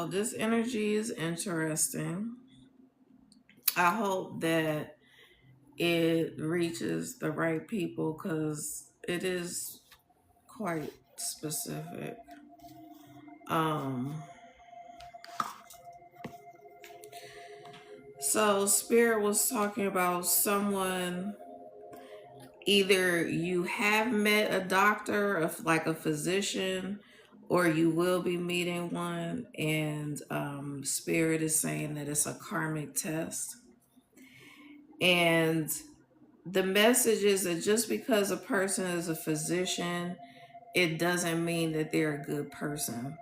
So this energy is interesting. I hope that it reaches the right people because it is quite specific. Um, so Spirit was talking about someone, either you have met a doctor, of like a physician, or you will be meeting one, and Spirit is saying that it's a karmic test. And the message is that just because a person is a physician, it doesn't mean that they're a good person.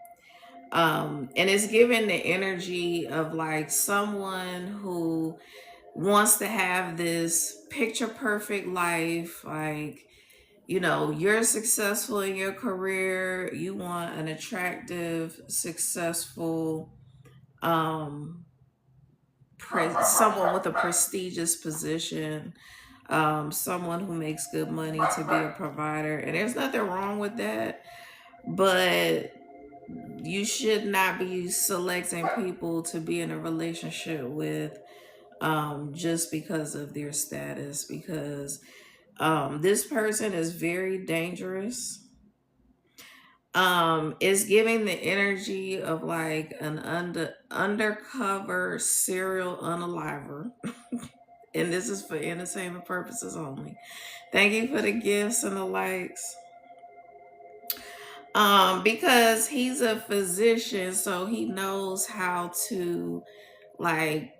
And it's given the energy of like someone who wants to have this picture perfect life, like, you're successful in your career, you want an attractive, successful, um someone with a prestigious position, someone who makes good money to be a provider. And there's nothing wrong with that, but you should not be selecting people to be in a relationship with, just because of their status, because this person is very dangerous. It's giving the energy of like an undercover serial unaliver. And this is for entertainment purposes only. Thank you for the gifts and the likes. Because he's a physician, so he knows how to, like,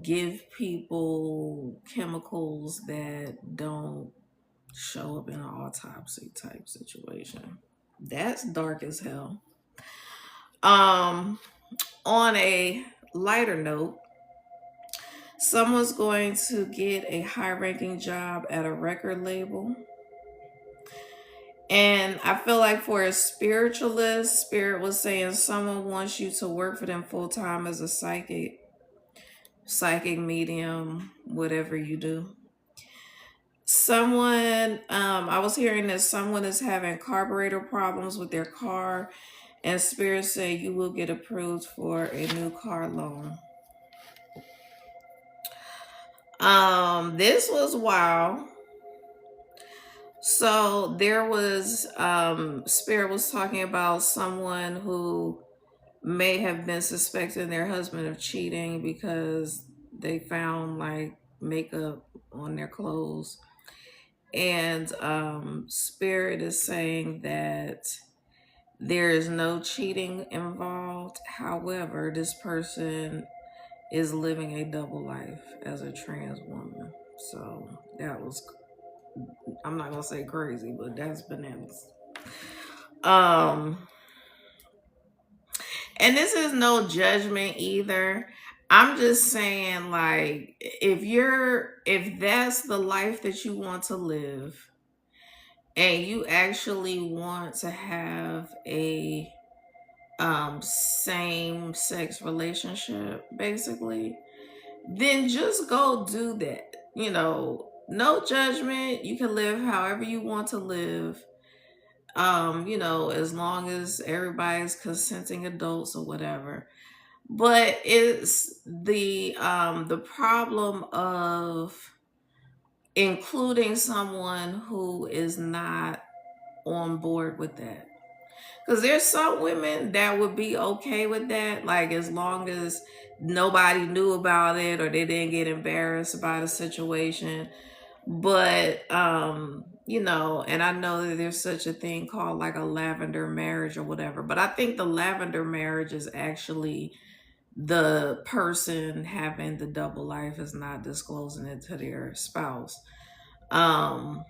give people chemicals that don't show up in an autopsy type situation. That's dark as hell. Um, on a lighter note, someone's going to get a high ranking job at a record label. And I feel like for a spiritualist, Spirit was saying someone wants you to work for them full time as a psychic medium, whatever you do. I was hearing that someone is having carburetor problems with their car, and Spirit said you will get approved for a new car loan. This was wow. So there was, Spirit was talking about someone who may have been suspecting their husband of cheating because they found like makeup on their clothes. And Spirit is saying that there is no cheating involved. However, this person is living a double life as a trans woman. So that was, I'm not gonna say crazy, but that's bananas. Um, and this is no judgment either. I'm just saying, like, if that's the life that you want to live, and you actually want to have a same sex relationship, basically, then just go do that. No judgment. You can live however you want to live. As long as everybody's consenting adults or whatever. But it's the problem of including someone who is not on board with that. Because there's some women that would be okay with that, like as long as nobody knew about it or they didn't get embarrassed by the situation. But and I know that there's such a thing called like a lavender marriage or whatever, but I think the lavender marriage is actually the person having the double life is not disclosing it to their spouse. um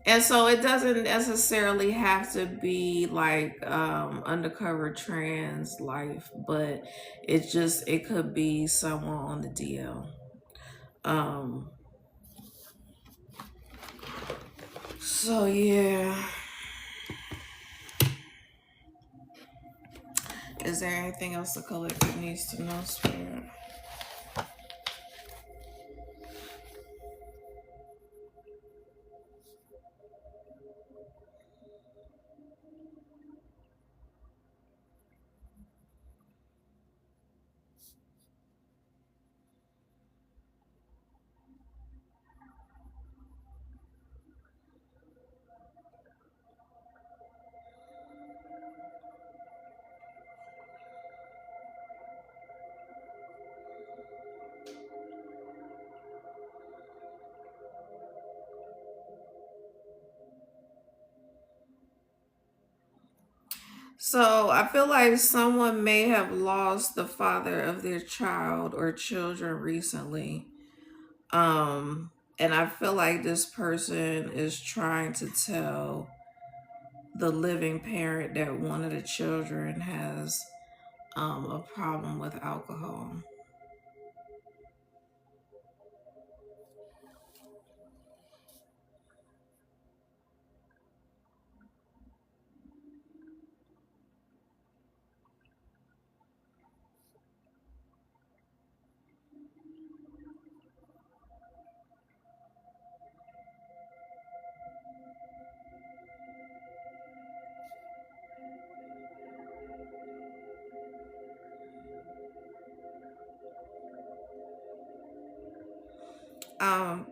and so it doesn't necessarily have to be like undercover trans life, but it could be someone on the DL. um so yeah. Is there anything else the collective needs to know, Spirit? So I feel like someone may have lost the father of their child or children recently. And I feel like this person is trying to tell the living parent that one of the children has a problem with alcohol.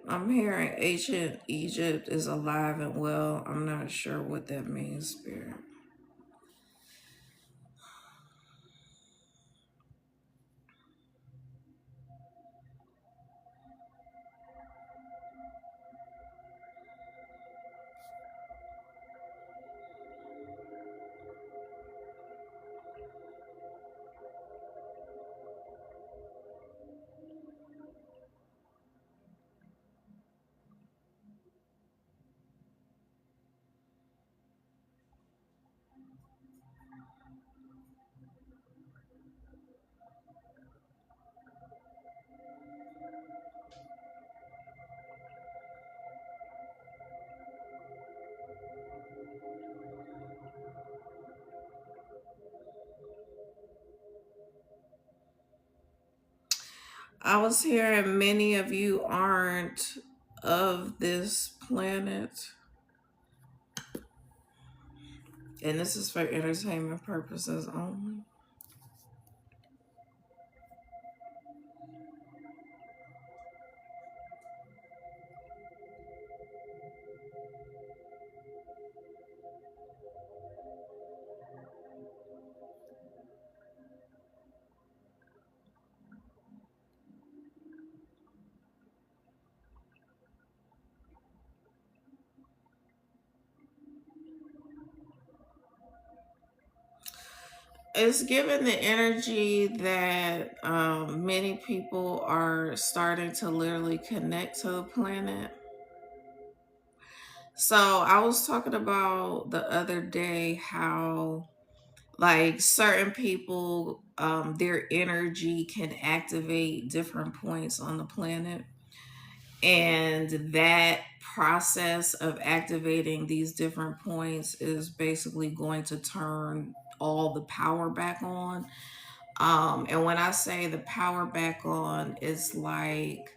I'm hearing ancient Egypt is alive and well. I'm not sure what that means, spirit. I was hearing many of you aren't of this planet, and this is for entertainment purposes only. It's given the energy that many people are starting to literally connect to the planet. So I was talking about the other day how like certain people their energy can activate different points on the planet, and that process of activating these different points is basically going to turn all the power back on. And when I say the power back on, it's like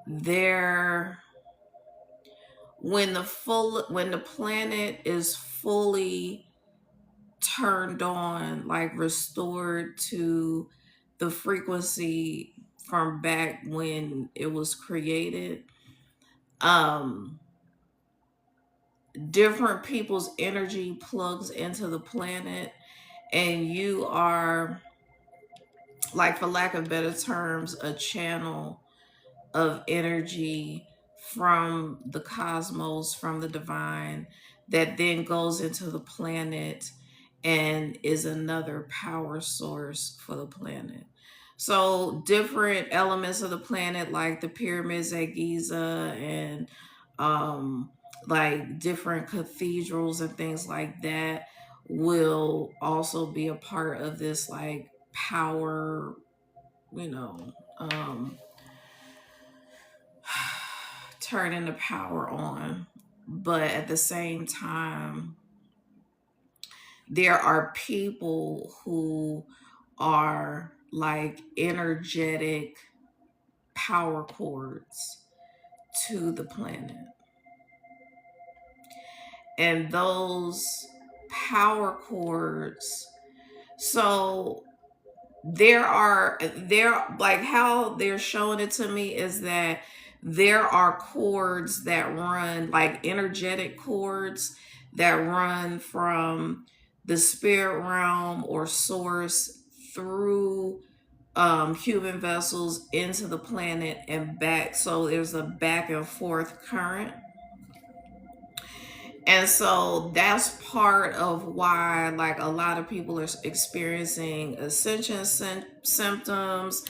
they're when the planet is fully turned on, like restored to the frequency from back when it was created. Um, Different people's energy plugs into the planet, and you are, like, for lack of better terms, a channel of energy from the cosmos, from the divine, that then goes into the planet and is another power source for the planet. So, different elements of the planet, like the pyramids at Giza and um, like different cathedrals and things like that, will also be a part of this, like, power, you know. Turning the power on. But at the same time, there are people who are like energetic power cords to the planet. And those power cords, so there like how they're showing it to me is that there are cords that run, like energetic cords that run from the spirit realm or source through human vessels into the planet and back. So there's a back and forth current. And so that's part of why, like, a lot of people are experiencing ascension symptoms.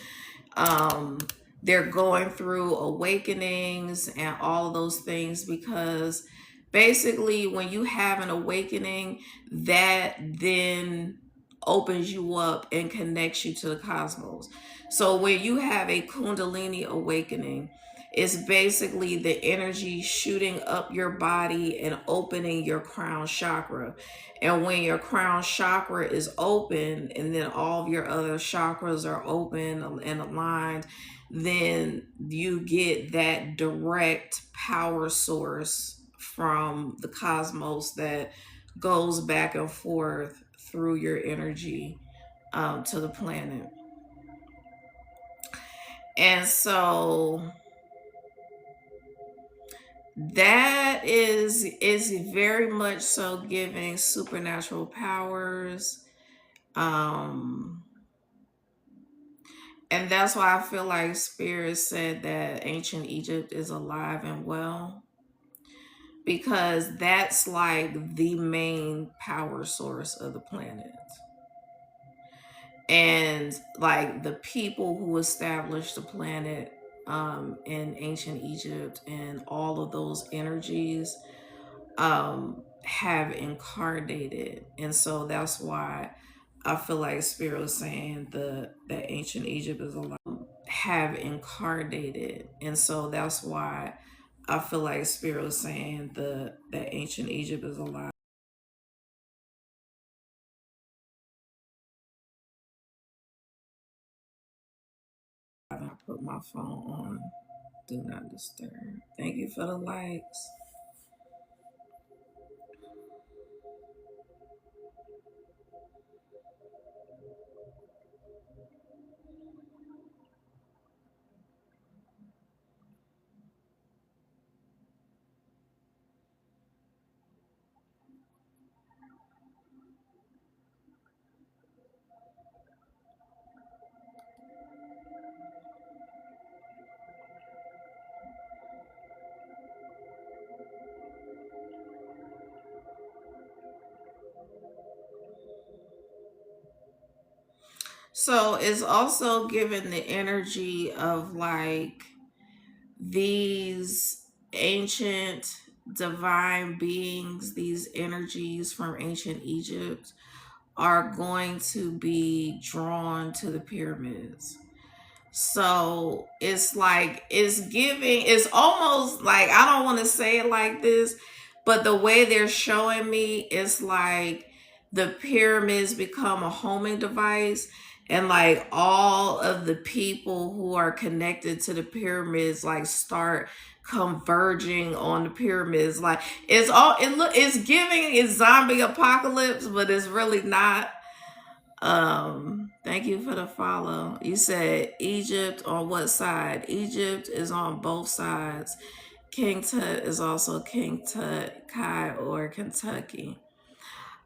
um they're going through awakenings and all of those things, because basically when you have an awakening, that then opens you up and connects you to the cosmos. So when you have a kundalini awakening, it's basically the energy shooting up your body and opening your crown chakra. And when your crown chakra is open, and then all of your other chakras are open and aligned, then you get that direct power source from the cosmos that goes back and forth through your energy, to the planet. And so that is very much so giving supernatural powers. um and that's why I feel like spirit said that ancient Egypt is alive and well, because that's like the main power source of the planet. And like the people who established the planet, in ancient Egypt, and all of those energies, have incarnated. And so that's why I feel like spirit was saying that ancient Egypt is alive, have incarnated. And so that's why I feel like spirit was saying that ancient Egypt is alive. I put my phone on do not disturb. Thank you for the likes. So it's also given the energy of like these ancient divine beings, these energies from ancient Egypt are going to be drawn to the pyramids. So it's like it's almost like, I don't want to say it like this, but the way they're showing me, it's like the pyramids become a homing device, and like all of the people who are connected to the pyramids like start converging on the pyramids. Like it's giving it's zombie apocalypse, but it's really not. Thank you for the follow. You said Egypt on what side? Egypt is on both sides. King Tut is also King Tut, Kai, or Kentucky.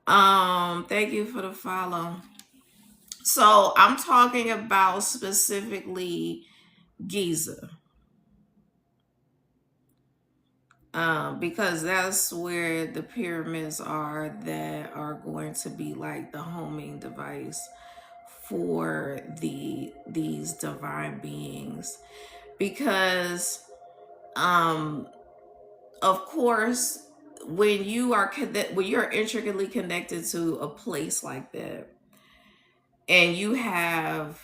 Thank you for the follow. So I'm talking about specifically Giza. Because that's where the pyramids are that are going to be like the homing device for these divine beings. Because um of course, when when you're intricately connected to a place like that, and you have,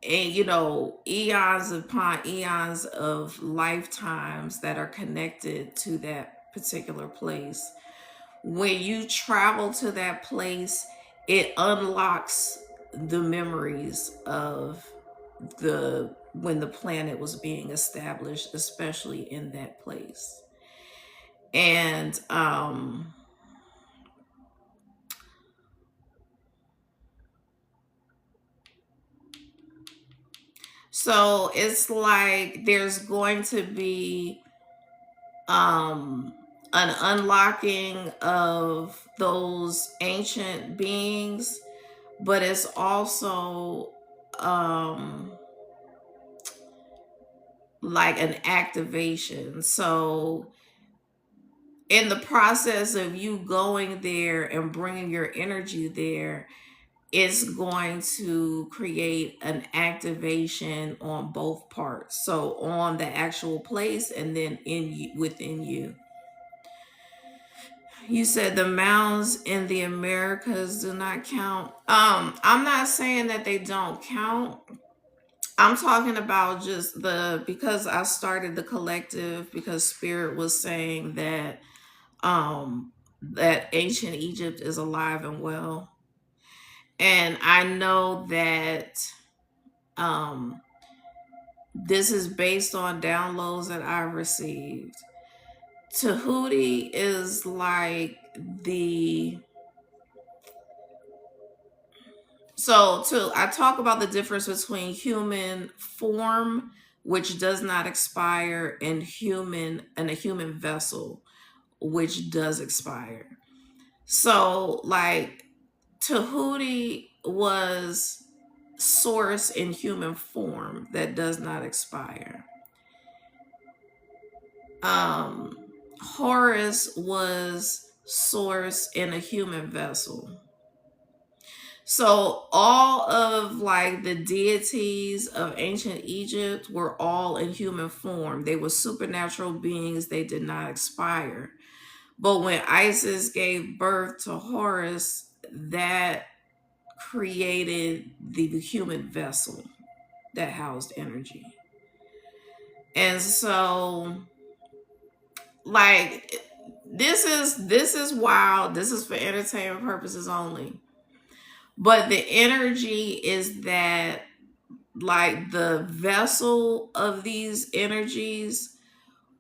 and eons upon eons of lifetimes that are connected to that particular place, when you travel to that place, it unlocks the memories of the when the planet was being established, especially in that place. And so it's like there's going to be um an unlocking of those ancient beings, but it's also um like an activation. So in the process of you going there and bringing your energy there, it's going to create an activation on both parts. So on the actual place and then in you, within you. You said the mounds in the Americas do not count. I'm not saying that they don't count. I'm talking about just because I started the collective because Spirit was saying that ancient Egypt is alive and well. And I know that um this is based on downloads that I've received. Tahuti is like the I talk about the difference between human form, which does not expire, and a human vessel, which does expire. So like Tahuti was source in human form that does not expire. Um Horus was source in a human vessel. So all of like the deities of ancient Egypt were all in human form. They were supernatural beings. They did not expire. But when Isis gave birth to Horus, that created the human vessel that housed energy. And so like this is wild. This is for entertainment purposes only. But the energy is that like the vessel of these energies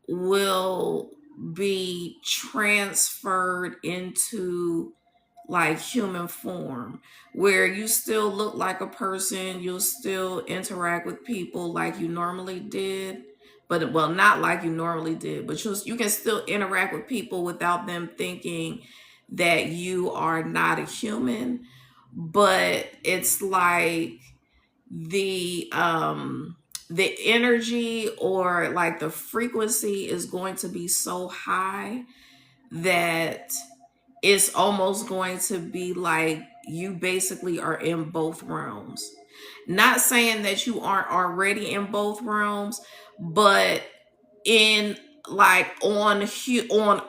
will be transferred into like human form where you still look like a person, you'll still interact with people like you normally did, but well, not like you normally did, but you can still interact with people without them thinking that you are not a human. But it's like the energy or like the frequency is going to be so high that it's almost going to be like you basically are in both realms. Not saying that you aren't already in both realms, but in like on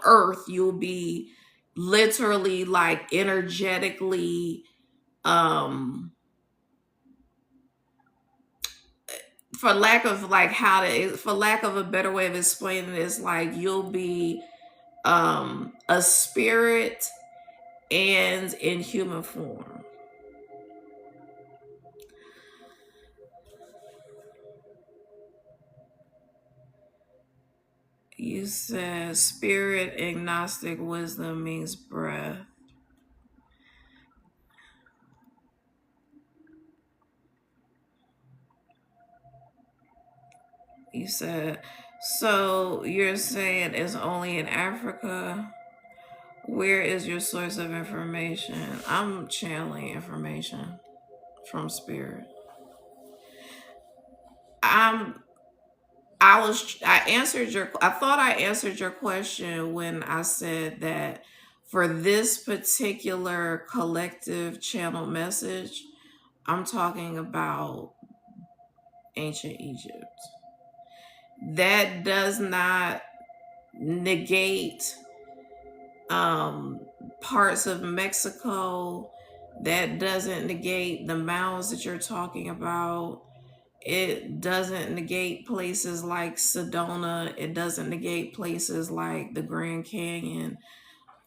earth you'll be literally like energetically um for lack of like for lack of a better way of explaining it, it's like you'll be a spirit and in human form. You said spirit agnostic wisdom means breath. You said, so you're saying it's only in Africa? Where is your source of information? I'm channeling information from spirit. I'm I thought I answered your question when I said that for this particular collective channel message, I'm talking about ancient Egypt. That does not negate um parts of Mexico. That doesn't negate the mounds that you're talking about. It doesn't negate places like Sedona. It doesn't negate places like the Grand Canyon.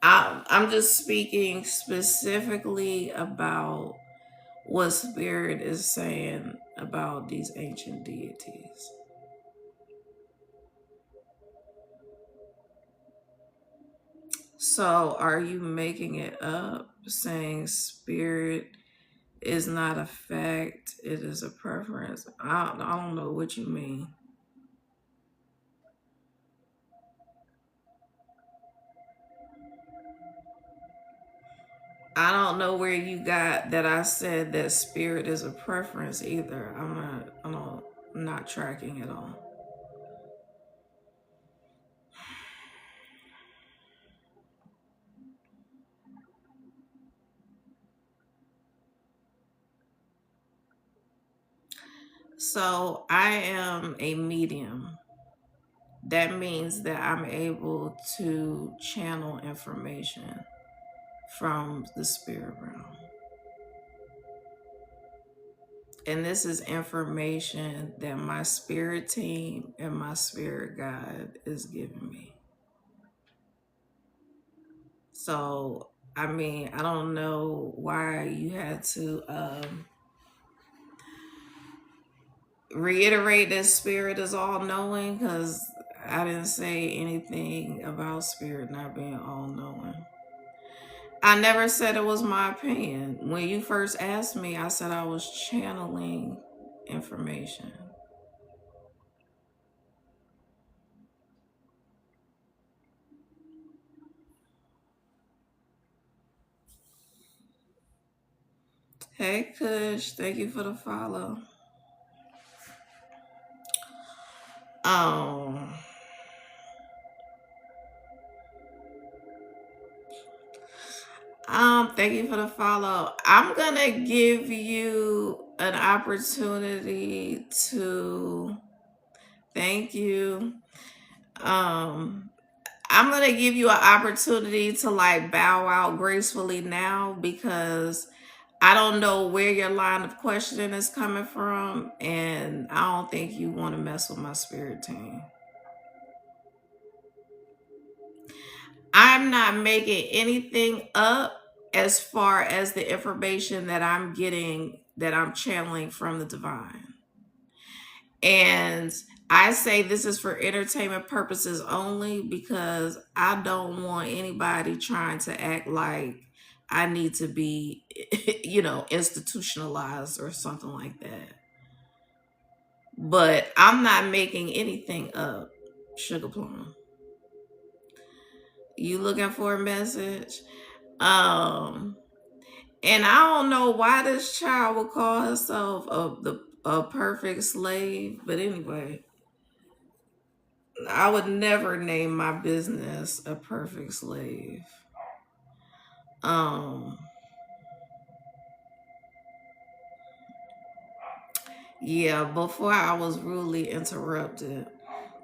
I'm just speaking specifically about what Spirit is saying about these ancient deities. So, are you making it up saying Spirit is not a fact, it is a preference? I don't know what you mean. I don't know where you got that I said that spirit is a preference either. I'm not tracking at all. So I am a medium. That means that I'm able to channel information from the spirit realm. And this is information that my spirit team and my spirit guide is giving me. So, I mean, I don't know why you had to reiterate that spirit is all knowing, because I didn't say anything about spirit not being all knowing. I never said it was my opinion. When you first asked me, I said I was channeling information. Hey Kush, thank you for the follow. Um thank you for the follow. I'm gonna give you an opportunity to thank you. I'm gonna give you an opportunity to like bow out gracefully now, because I don't know where your line of questioning is coming from, and I don't think you want to mess with my spirit team. I'm not making anything up as far as the information that I'm getting, that I'm channeling from the divine. And I say this is for entertainment purposes only, because I don't want anybody trying to act like I need to be, institutionalized or something like that. But I'm not making anything up, Sugar Plum. You looking for a message? Um, and I don't know why this child would call herself a perfect slave, but anyway, I would never name my business a perfect slave. Um, yeah, before I was rudely interrupted.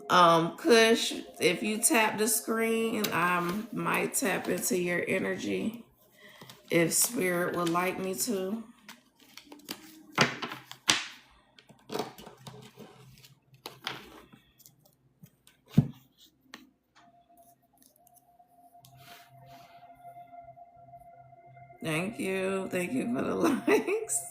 Kush, if you tap the screen, I might tap into your energy if spirit would like me to. Thank you. Thank you for the likes.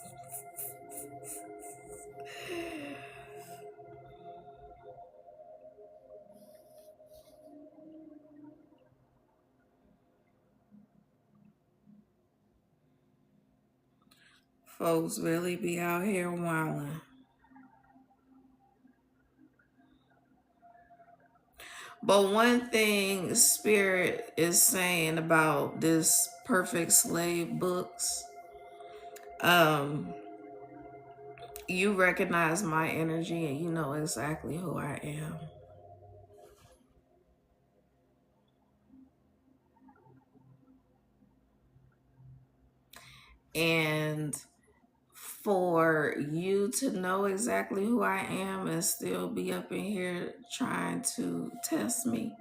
Folks really be out here wilding. But one thing Spirit is saying about this Perfect Slave books, um, you recognize my energy and you know exactly who I am. And for you to know exactly who I am and still be up in here trying to test me,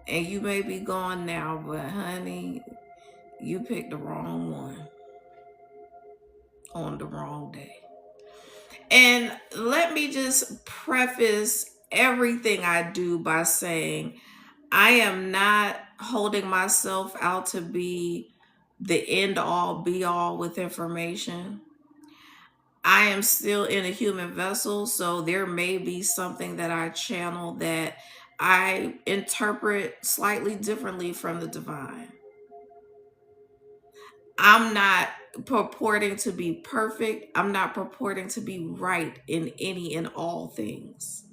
and you may be gone now, but honey, you picked the wrong one on the wrong day. And let me just preface everything I do by saying I am not holding myself out to be the end all be all with information. I am still in a human vessel, so there may be something that I channel that I interpret slightly differently from the divine. I'm not purporting to be perfect. I'm not purporting to be right in any and all things.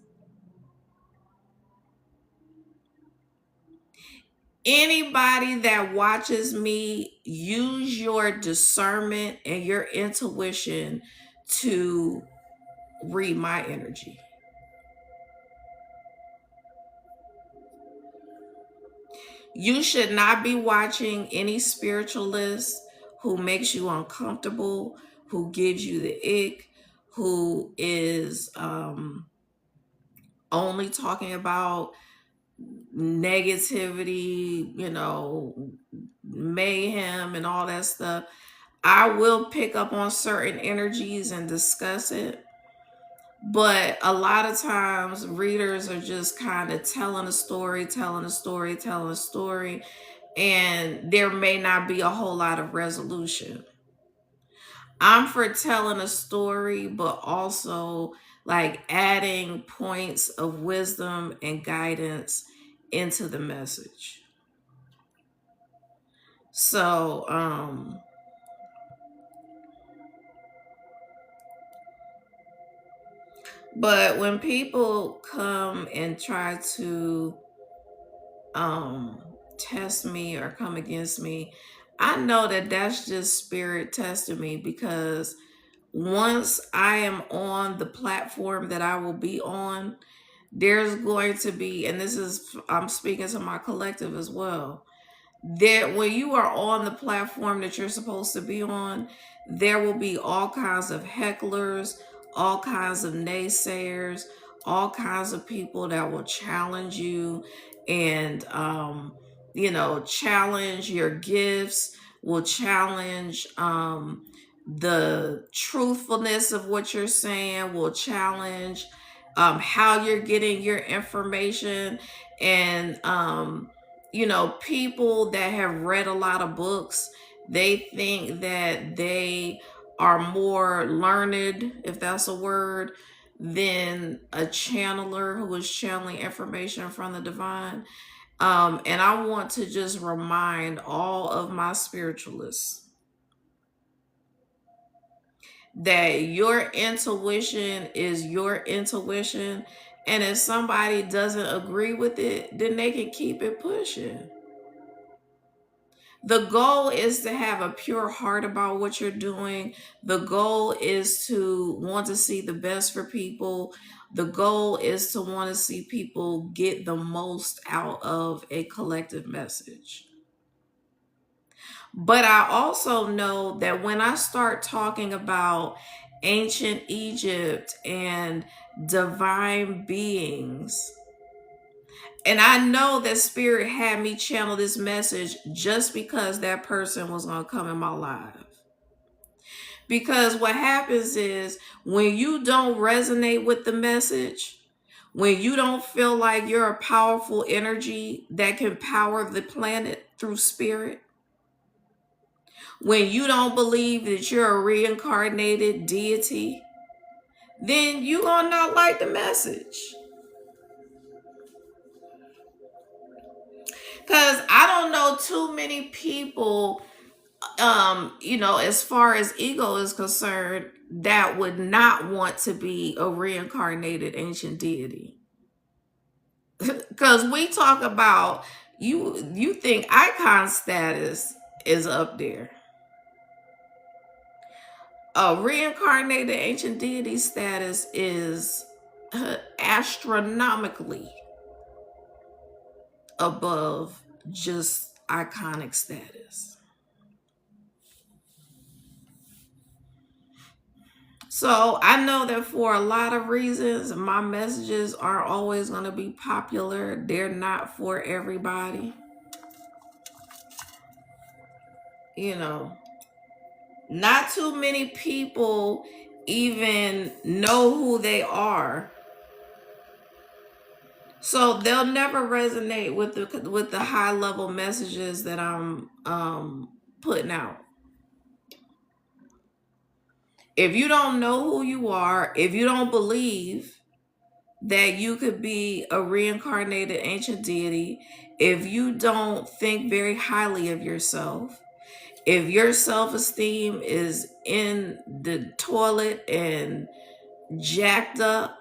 Anybody that watches me, use your discernment and your intuition to read my energy. You should not be watching any spiritualist who makes you uncomfortable, who gives you the ick, who is only talking about negativity, mayhem and all that stuff, I will pick up on certain energies and discuss it. But a lot of times, readers are just kind of telling a story, telling a story, telling a story, and there may not be a whole lot of resolution. I'm for telling a story, but also like adding points of wisdom and guidance into the message. So, but when people come and try to um test me or come against me, I know that that's just spirit testing me, because once I am on the platform that I will be on, there's going to be, and this is, I'm speaking to my collective as well, there, when you are on the platform that you're supposed to be on, there will be all kinds of hecklers, all kinds of naysayers, all kinds of people that will challenge you and challenge your gifts, will challenge the truthfulness of what you're saying, will challenge how you're getting your information. And people that have read a lot of books, they think that they are more learned, if that's a word, than a channeler who is channeling information from the divine. And I want to just remind all of my spiritualists that your intuition is your intuition. And if somebody doesn't agree with it, then they can keep it pushing. The goal is to have a pure heart about what you're doing. The goal is to want to see the best for people. The goal is to want to see people get the most out of a collective message. But I also know that when I start talking about ancient Egypt and divine beings, and I know that Spirit had me channel this message just because that person was going to come in my life. Because what happens is, when you don't resonate with the message, when you don't feel like you're a powerful energy that can power the planet through spirit, when you don't believe that you're a reincarnated deity, then you're going to not like the message. Because I don't know too many people, as far as ego is concerned, that would not want to be a reincarnated ancient deity. Because we talk about, you think icon status is up there. A reincarnated ancient deity status is astronomically above just iconic status. So I know that for a lot of reasons, my messages aren't always going to be popular. They're not for everybody. Not too many people even know who they are. So they'll never resonate with the high level messages that I'm putting out. If you don't know who you are, if you don't believe that you could be a reincarnated ancient deity, if you don't think very highly of yourself, if your self-esteem is in the toilet and jacked up,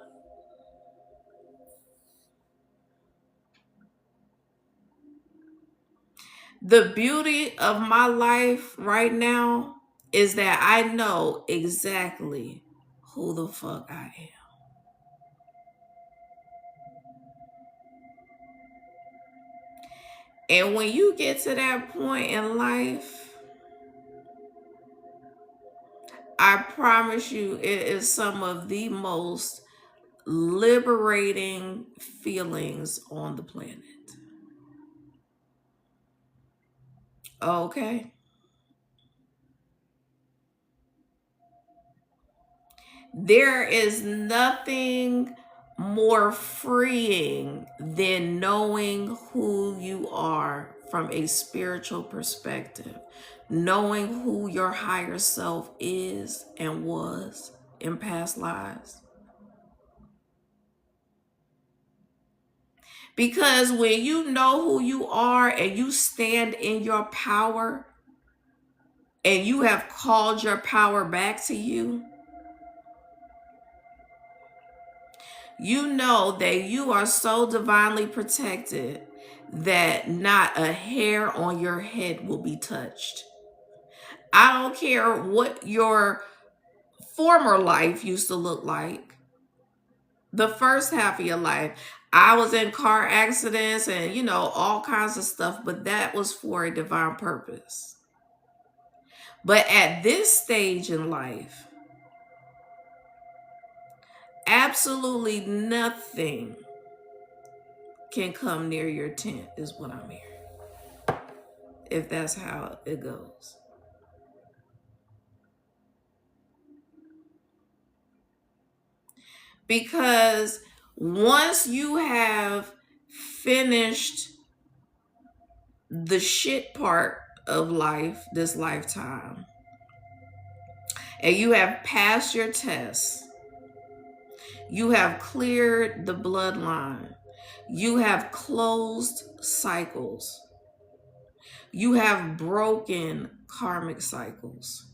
the beauty of my life right now is that I know exactly who the fuck I am. And when you get to that point in life, I promise you, it is some of the most liberating feelings on the planet. Okay. There is nothing more freeing than knowing who you are from a spiritual perspective, knowing who your higher self is and was in past lives. Because when you know who you are and you stand in your power and you have called your power back to you, you know that you are so divinely protected that not a hair on your head will be touched. I don't care what your former life used to look like. The first half of your life, I was in car accidents and, all kinds of stuff, but that was for a divine purpose. But at this stage in life, absolutely nothing can come near your tent, is what I'm hearing, if that's how it goes. Because once you have finished the shit part of life, this lifetime, and you have passed your tests, you have cleared the bloodline, you have closed cycles, you have broken karmic cycles.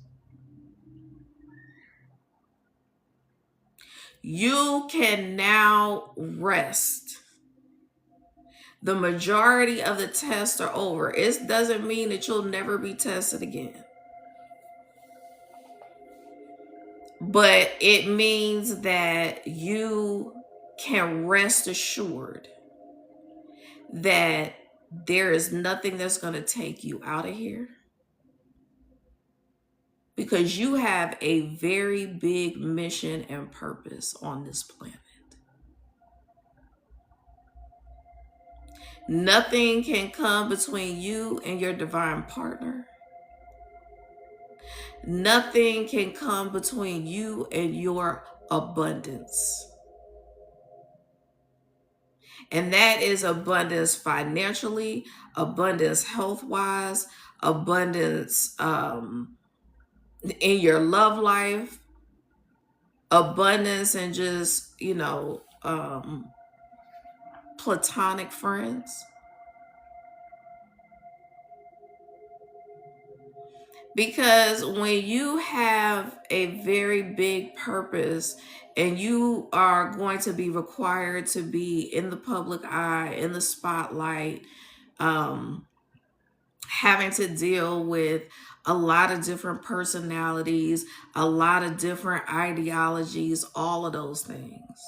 You can now rest. The majority of the tests are over. It doesn't mean that you'll never be tested again. But it means that you can rest assured that there is nothing that's going to take you out of here, because you have a very big mission and purpose on this planet. Nothing can come between you and your divine partner. Nothing can come between you and your abundance. And that is abundance financially, abundance health wise, abundance in your love life, abundance and just, platonic friends. Because when you have a very big purpose and you are going to be required to be in the public eye, in the spotlight, um, having to deal with a lot of different personalities, a lot of different ideologies, all of those things,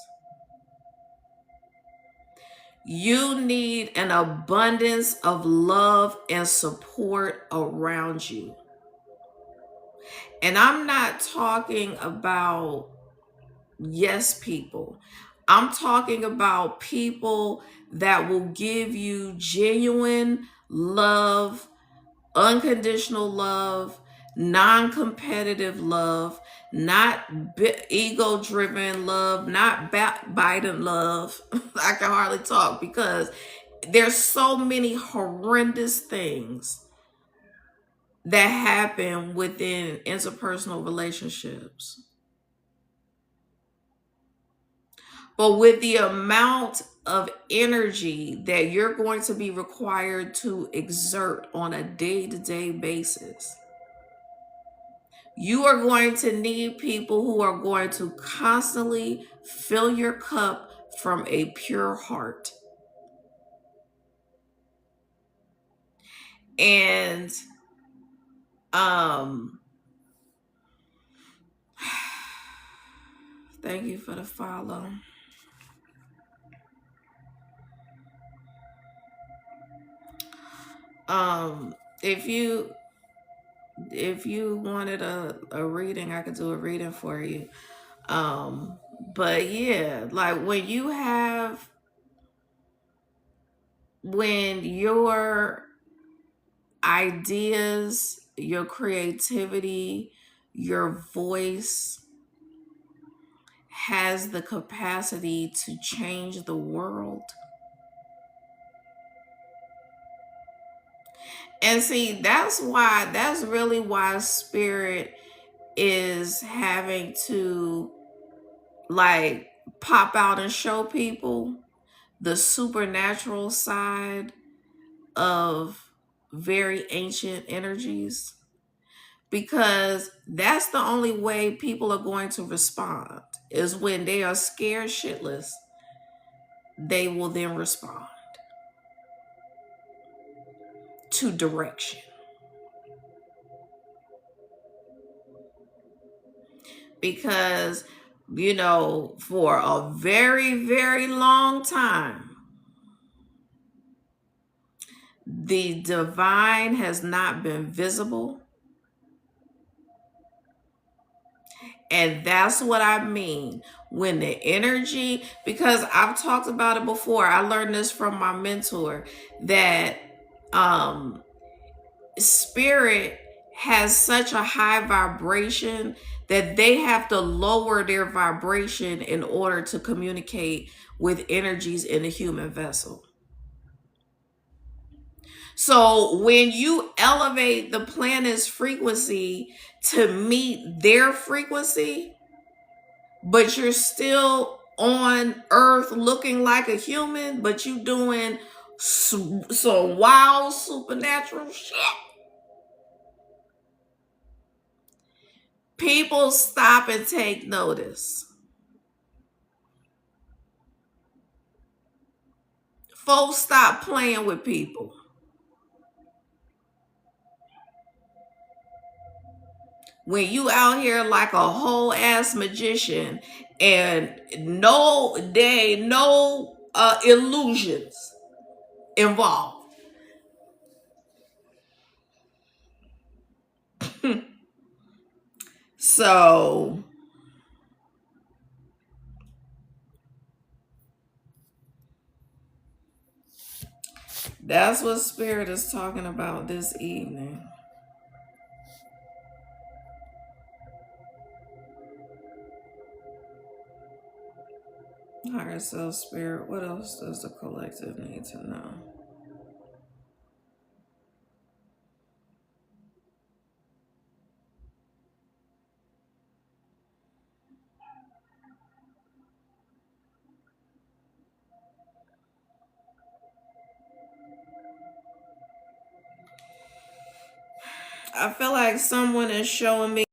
you need an abundance of love and support around you. And I'm not talking about yes people. I'm talking about people that will give you genuine love, unconditional love, non-competitive love, not ego-driven love, not backbiting love. I can hardly talk because there's so many horrendous things that happen within interpersonal relationships. But with the amount of energy that you're going to be required to exert on a day-to-day basis, you are going to need people who are going to constantly fill your cup from a pure heart. And thank you for the follow. If you if you wanted a reading, I could do a reading for you. Um, but yeah, like when your ideas, your creativity, your voice has the capacity to change the world. And see, that's really why spirit is having to like pop out and show people the supernatural side of very ancient energies, because that's the only way people are going to respond is when they are scared shitless. They will then respond to direction, because for a very very long time the divine has not been visible. And that's what I mean when the energy, because I've talked about it before. I learned this from my mentor that um spirit has such a high vibration that they have to lower their vibration in order to communicate with energies in a human vessel. So when you elevate the planet's frequency to meet their frequency, but you're still on earth looking like a human, but you doing some wild supernatural shit, people stop and take notice. Folks stop playing with people. When you out here like a whole ass magician and no illusions involved. So that's what spirit is talking about this evening. Higher self, spirit, what else does the collective need to know? I feel like someone is showing me.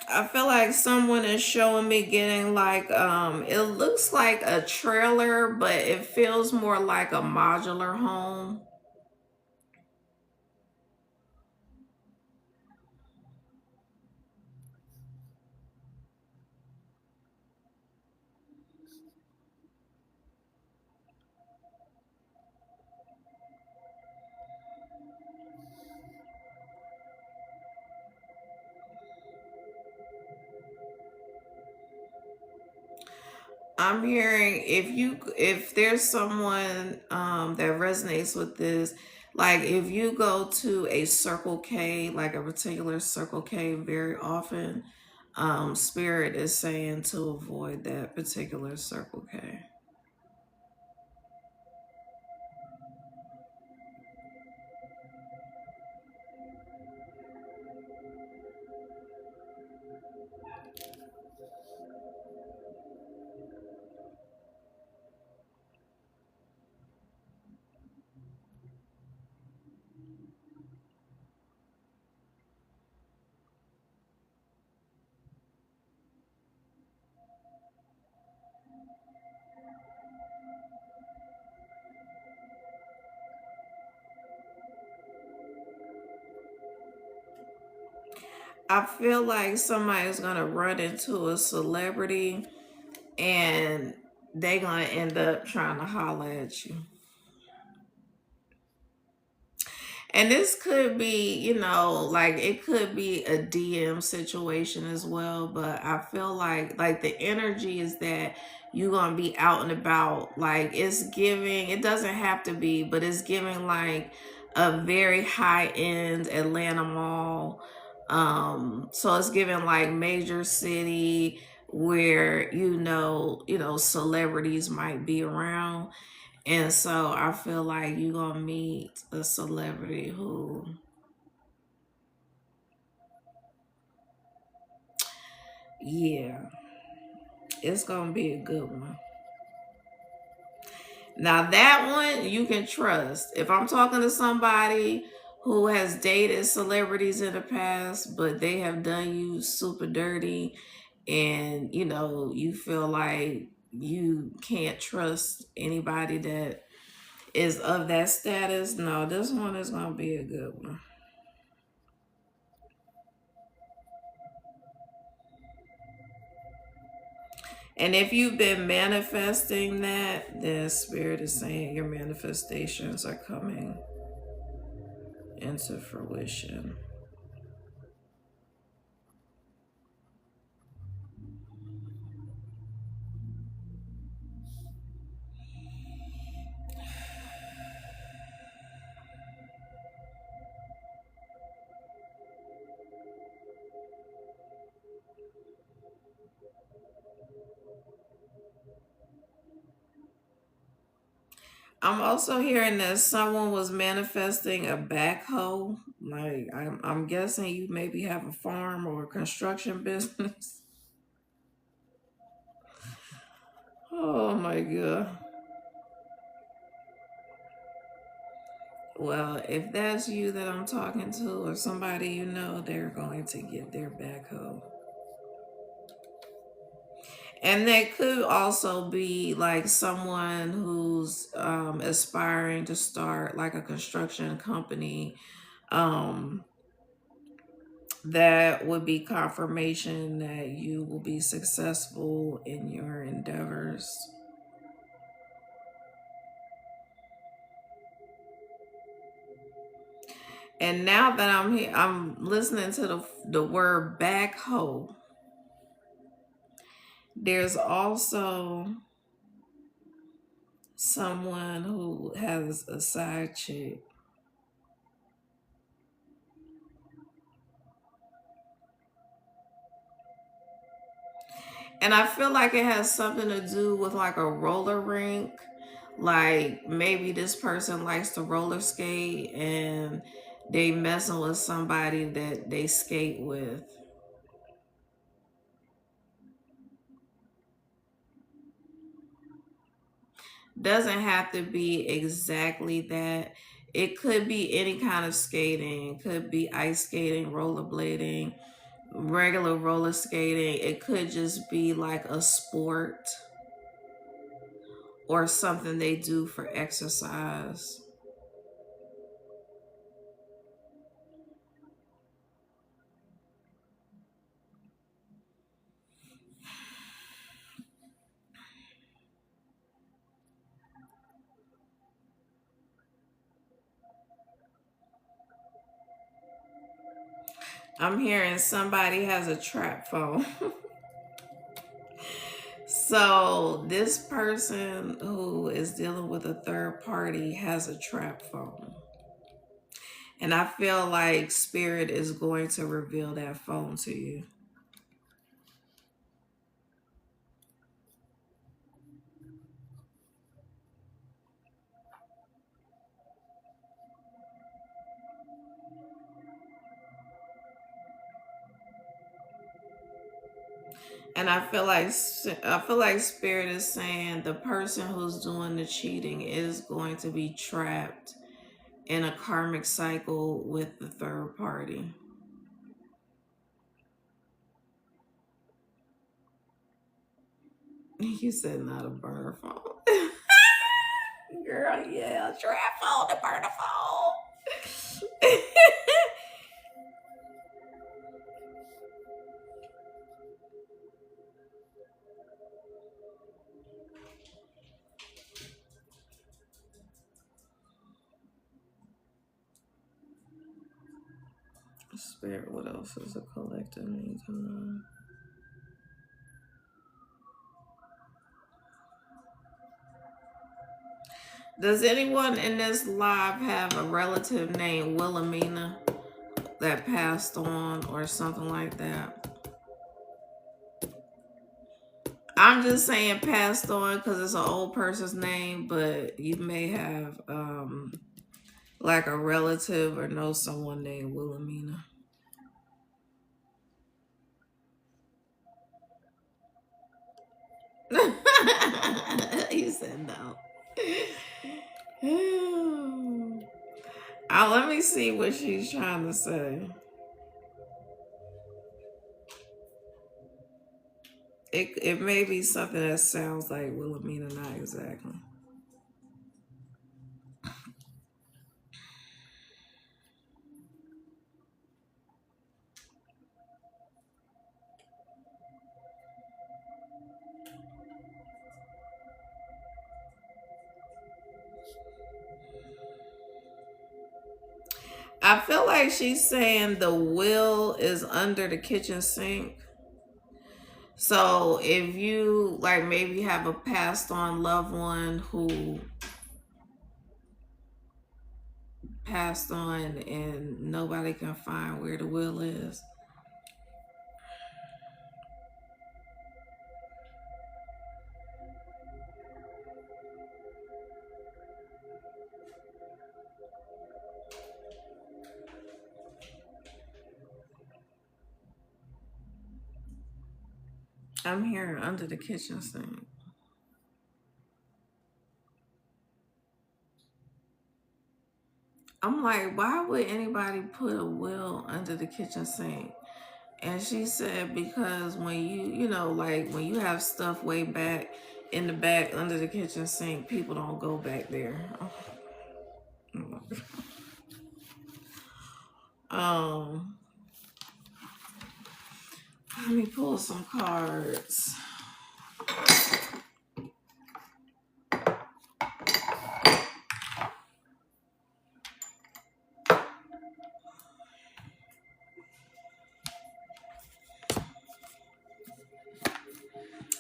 I feel like someone is showing me getting like it looks like a trailer, but it feels more like a modular home. I'm hearing if there's someone that resonates with this, like if you go to a Circle K, like a particular Circle K very often, spirit is saying to avoid that particular Circle K. I feel like somebody's gonna run into a celebrity and they gonna end up trying to holler at you. And this could be, like it could be a DM situation as well, but I feel like the energy is that you're gonna be out and about. Like it's giving, it doesn't have to be, but it's giving like a very high end Atlanta mall. So it's giving like major city where celebrities might be around. And so I feel like you're gonna meet a celebrity who, yeah, it's gonna be a good one. Now that one you can trust. If I'm talking to somebody who has dated celebrities in the past, but they have done you super dirty, and you feel like you can't trust anybody that is of that status, no, this one is gonna be a good one. And if you've been manifesting that, then Spirit is saying your manifestations are coming into fruition. I'm also hearing that someone was manifesting a backhoe. Like I'm guessing you maybe have a farm or a construction business. Oh my god. Well, if that's you that I'm talking to or somebody they're going to get their backhoe. And that could also be like someone who's aspiring to start like a construction company. Um, that would be confirmation that you will be successful in your endeavors. And now that I'm here, I'm listening to the word backhoe. There's also someone who has a side chick. And I feel like it has something to do with like a roller rink. Like maybe this person likes to roller skate and they messing with somebody that they skate with. Doesn't have to be exactly that. It could be any kind of skating. It could be ice skating, rollerblading, regular roller skating. It could just be like a sport or something they do for exercise. I'm hearing somebody has a trap phone. So this person who is dealing with a third party has a trap phone. And I feel like spirit is going to reveal that phone to you. And I feel like spirit is saying the person who's doing the cheating is going to be trapped in a karmic cycle with the third party. You said not a burner phone. Girl, yeah, trap phone, the burner phone. Spirit, what else is a collective need to know? Does anyone in this live have a relative named Wilhelmina that passed on or something like that? I'm just saying passed on because it's an old person's name, but you may have like a relative or know someone named Wilhelmina. You said no. Let me see what she's trying to say. It may be something that sounds like Wilhelmina, not exactly. I feel like she's saying the will is under the kitchen sink. So if you like maybe have a passed on loved one who passed on and nobody can find where the will is. I'm hearing under the kitchen sink. I'm like, why would anybody put a will under the kitchen sink? And she said because when you know, like when you have stuff way back in the back under the kitchen sink, people don't go back there. Um, let me pull some cards.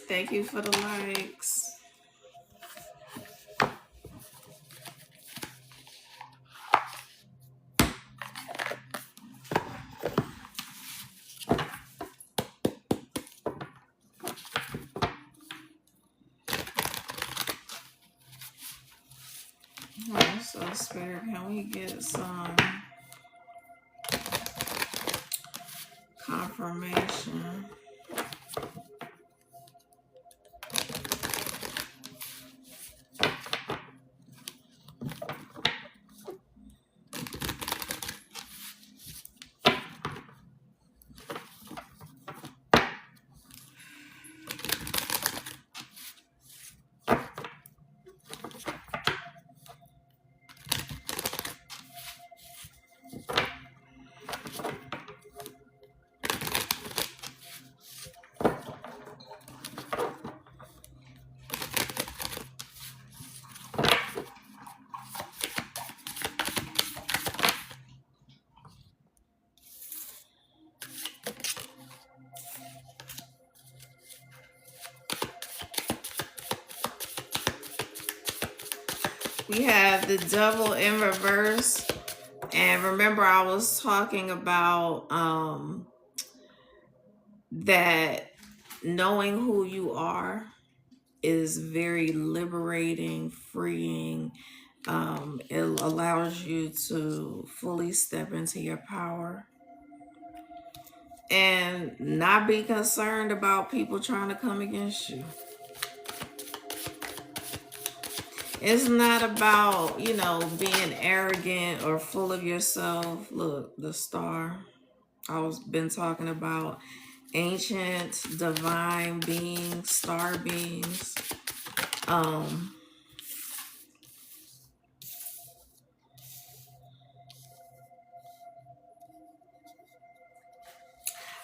Thank you for the likes. So, Spirit, can we get some confirmation? We have the Devil in reverse. And remember, I was talking about that knowing who you are is very liberating, freeing. It allows you to fully step into your power and not be concerned about people trying to come against you. It's not about, you know, being arrogant or full of yourself. Look, the star. Been talking about ancient divine beings, star beings. I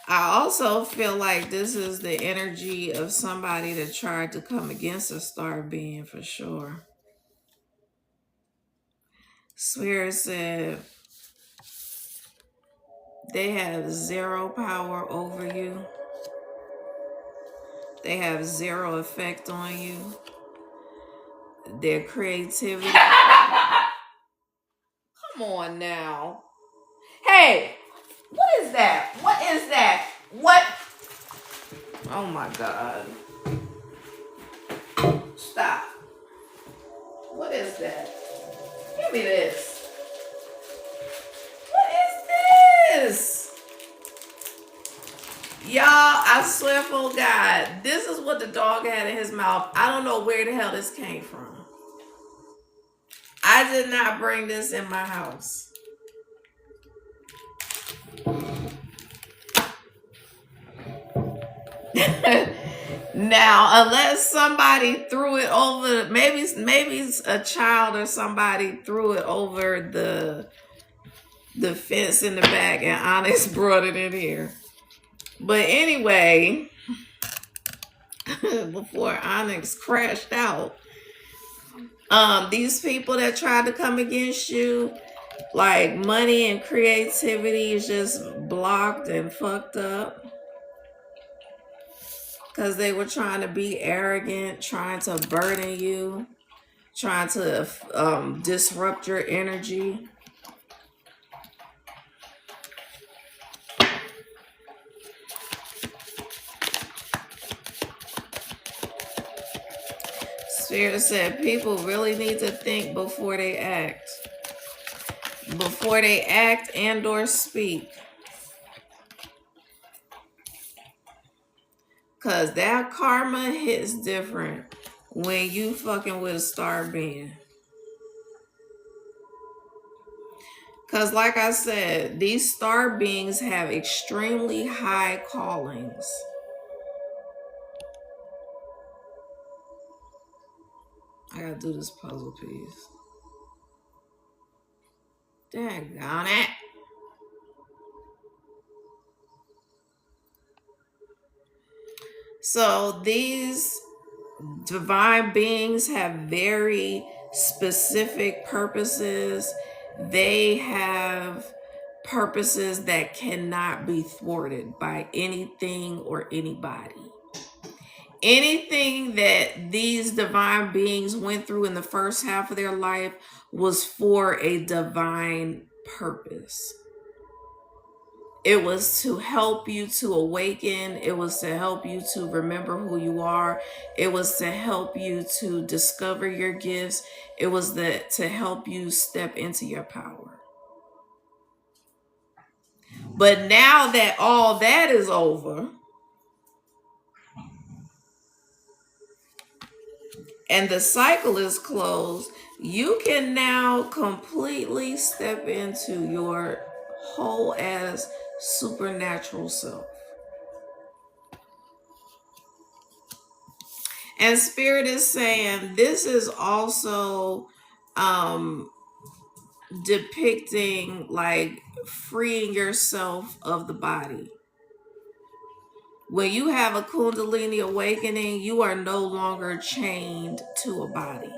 also feel like this is the energy of somebody that tried to come against a star being for sure. Spirit said They have zero power over you. They have zero effect on you. Their creativity. Come on now. Hey, what is that? What is that? What? Oh my God. Stop. What is that? Give me this. What is this? Y'all, I swear for God, this is what the dog had in his mouth. I don't know where the hell this came from. I did not bring this in my house. Now, unless somebody threw it over, maybe a child or somebody threw it over the fence in the back, and Onyx brought it in here. But anyway, before Onyx crashed out, these people that tried to come against you, like money and creativity, is just blocked and fucked up. Because they were trying to be arrogant, trying to burden you, trying to disrupt your energy. Spirit said people really need to think before they act. Before they act and or speak. Because that karma hits different when you fucking with a star being. Because like I said, these star beings have extremely high callings. I gotta do this puzzle piece. Daggone it. So these divine beings have very specific purposes. They have purposes that cannot be thwarted by anything or anybody. Anything that these divine beings went through in the first half of their life was for a divine purpose. It was to help you to awaken. It was to help you to remember who you are. It was to help you to discover your gifts. It was to help you step into your power. But now that all that is over, and the cycle is closed, you can now completely step into your whole ass supernatural self. And Spirit is saying this is also depicting like freeing yourself of the body. When you have a Kundalini awakening, you are no longer chained to a body.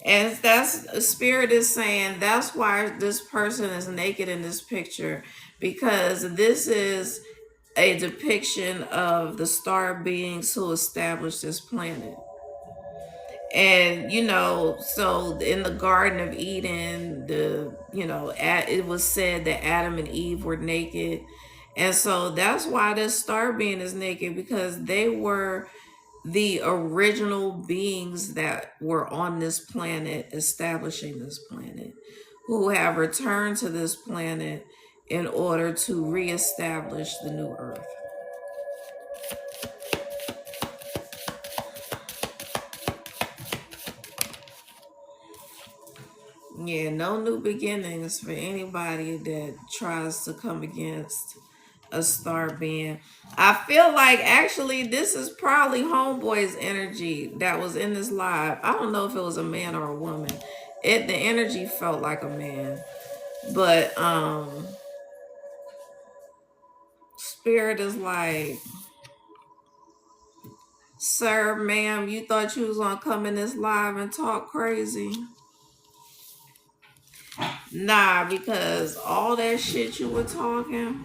And that's Spirit is saying that's why this person is naked in this picture, because this is a depiction of the star beings who established this planet. And so in the Garden of Eden, it was said that Adam and Eve were naked. And so that's why this star being is naked, because they were the original beings that were on this planet, establishing this planet, who have returned to this planet in order to reestablish the new earth. Yeah, no new beginnings for anybody that tries to come against a star being. I feel like actually this is probably Homeboy's energy that was in this live. I don't know if it was a man or a woman. The energy felt like a man. But Spirit is like, Sir, ma'am, you thought you was gonna come in this live and talk crazy? Nah, because all that shit you were talking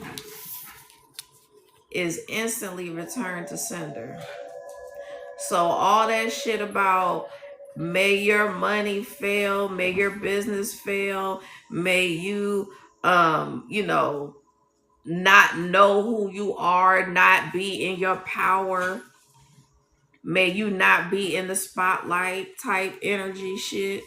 is instantly returned to sender. So all that shit about may your money fail, may your business fail, may you not know who you are, not be in your power, may you not be in the spotlight type energy shit.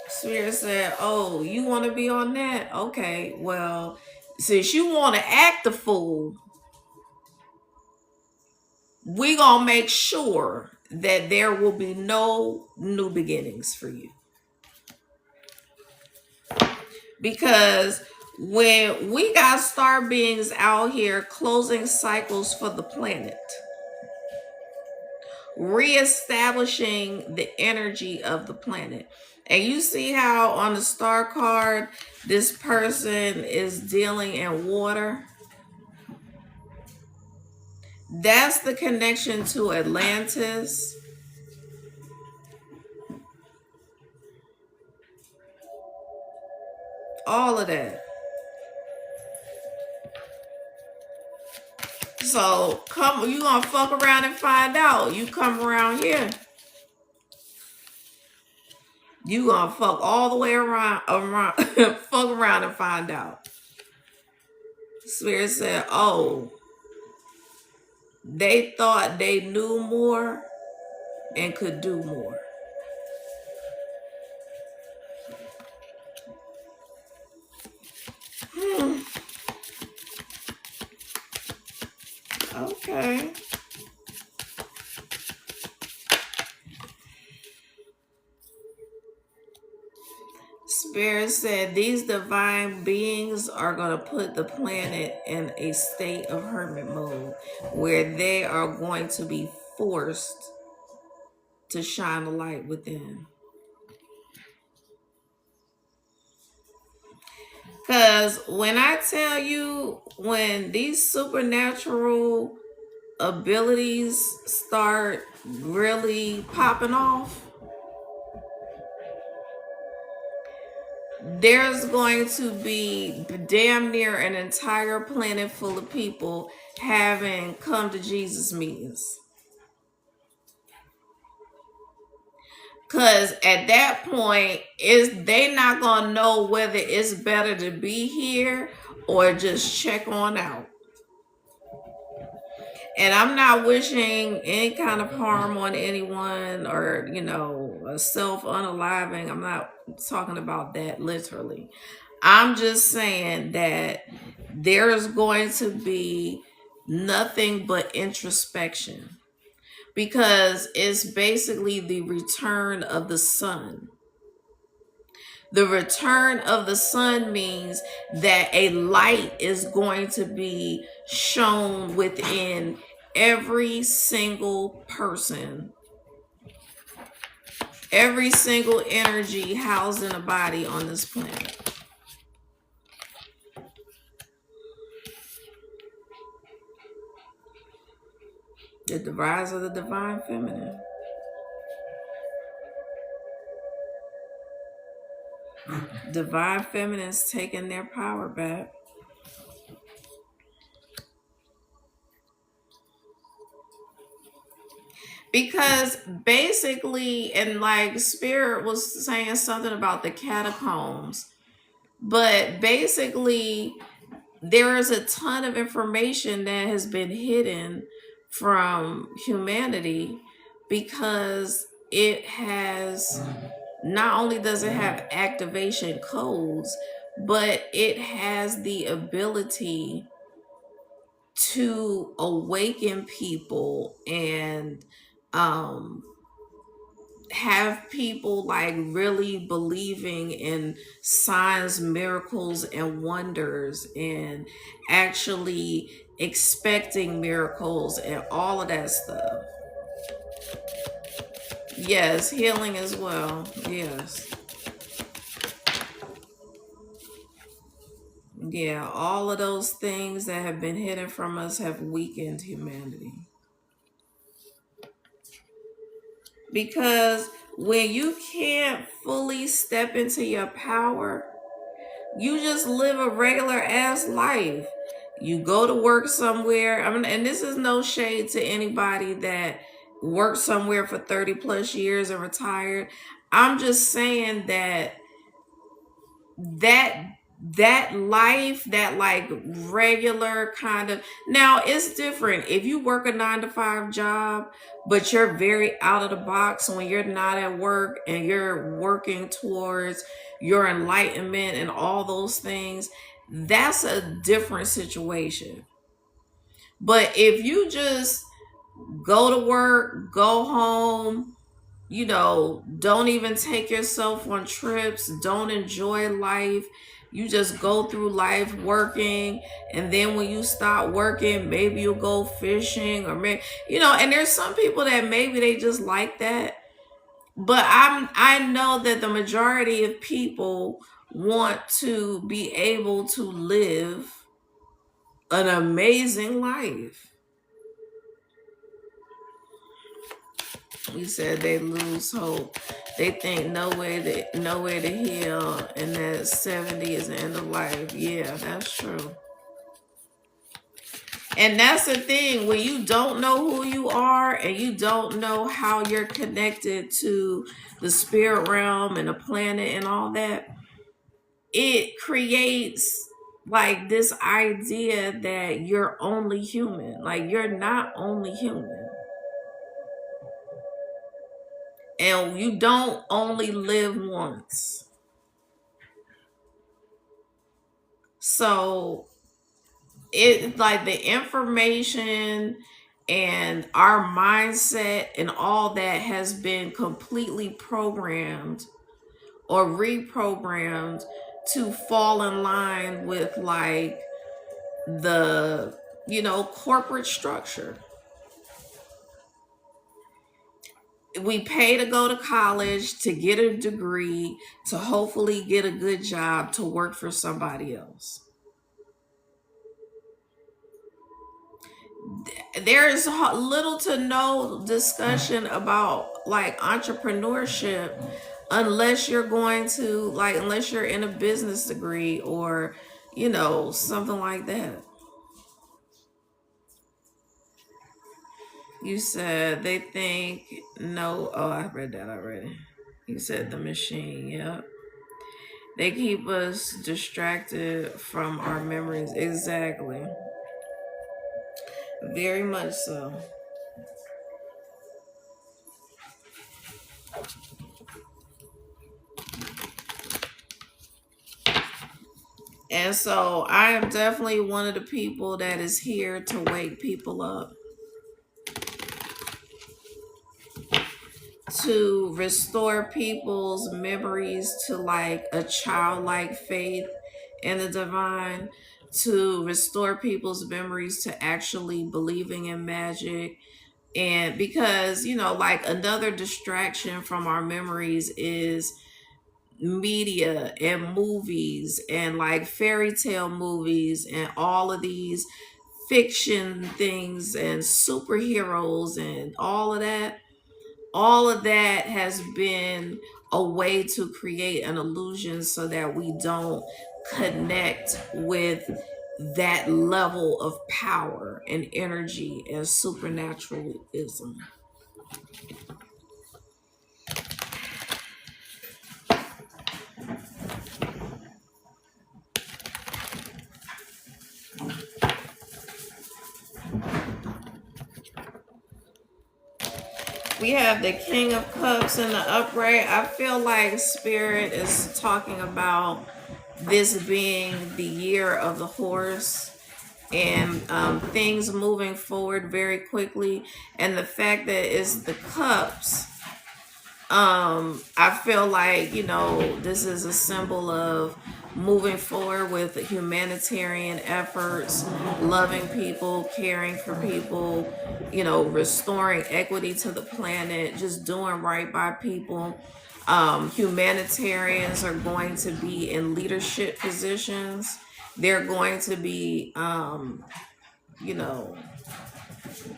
Spirit said, "Oh, you want to be on that? Okay, well, since you want to act the fool, we gonna make sure that there will be no new beginnings for you." Because when we got star beings out here closing cycles for the planet, reestablishing the energy of the planet. And you see how on the star card, this person is dealing in water. That's the connection to Atlantis. All of that. So you gonna fuck around and find out. You come around here, you gonna fuck all the way around fuck around and find out. Spirit said, "Oh, they thought they knew more and could do more." Okay. Spirit said these divine beings are going to put the planet in a state of hermit mode where they are going to be forced to shine a light within. Because when I tell you, when these supernatural abilities start really popping off, there's going to be damn near an entire planet full of people having come to Jesus meetings. Because at that point, they not going to know whether it's better to be here or just check on out. And I'm not wishing any kind of harm on anyone or, a self unaliving. I'm not talking about that literally. I'm just saying that there's going to be nothing but introspection because it's basically the return of the sun. The return of the sun means that a light is going to be shown within every single person, every single energy housed in a body on this planet. The rise of the divine feminine. Divine feminines taking their power back. Because basically, and like Spirit was saying something about the catacombs, but basically there is a ton of information that has been hidden from humanity because it has, not only does it have activation codes, but it has the ability to awaken people and have people like really believing in signs, miracles, and wonders, and actually expecting miracles and all of that stuff. Yes, healing as well. Yes. Yeah, all of those things that have been hidden from us have weakened humanity. Because when you can't fully step into your power, you just live a regular ass life. You go to work somewhere. I mean, and this is no shade to anybody that worked somewhere for 30 plus years and retired. I'm just saying that that that life, that like regular kind of, now it's different if you work a 9 to 5 job, but you're very out of the box when you're not at work and you're working towards your enlightenment and all those things. That's a different situation. But if you just go to work, go home, don't even take yourself on trips, don't enjoy life. You just go through life working, and then when you stop working, maybe you'll go fishing, or maybe, and there's some people that maybe they just like that. But I know that the majority of people want to be able to live an amazing life. You said they lose hope. They think no way to heal, and that 70 is the end of life. Yeah, that's true. And that's the thing, when you don't know who you are and you don't know how you're connected to the spirit realm and the planet and all that, it creates like this idea that you're only human. Like, you're not only human. And you don't only live once. So it like the information and our mindset and all that has been completely programmed or reprogrammed to fall in line with like the corporate structure. We pay to go to college to get a degree to hopefully get a good job to work for somebody else. There's little to no discussion about like entrepreneurship unless you're going to like, unless you're in a business degree or something like that. You said they think no. Oh, I read that already. You said the machine. Yep. They keep us distracted from our memories. Exactly. Very much so. And so I am definitely one of the people that is here to wake people up, to restore people's memories to like a childlike faith in the divine, to restore people's memories to actually believing in magic. And because, like another distraction from our memories is media and movies and like fairy tale movies and all of these fiction things and superheroes and all of that has been a way to create an illusion so that we don't connect with that level of power and energy and supernaturalism. We have the King of Cups in the upright. I feel like Spirit is talking about this being the year of the horse, and things moving forward very quickly. And the fact that it's the cups, I feel like, this is a symbol of moving forward with humanitarian efforts, loving people, caring for people, restoring equity to the planet, just doing right by people. Humanitarians are going to be in leadership positions They're going to be, you know,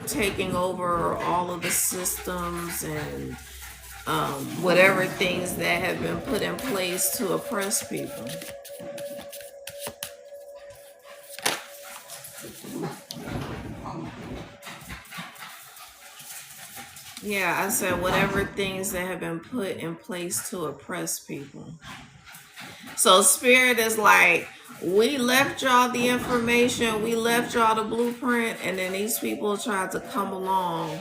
taking over all of the systems and whatever things that have been put in place to oppress people. Yeah, I said whatever things that have been put in place to oppress people. So spirit is like, we left y'all the information, we left y'all the blueprint, and then these people tried to come along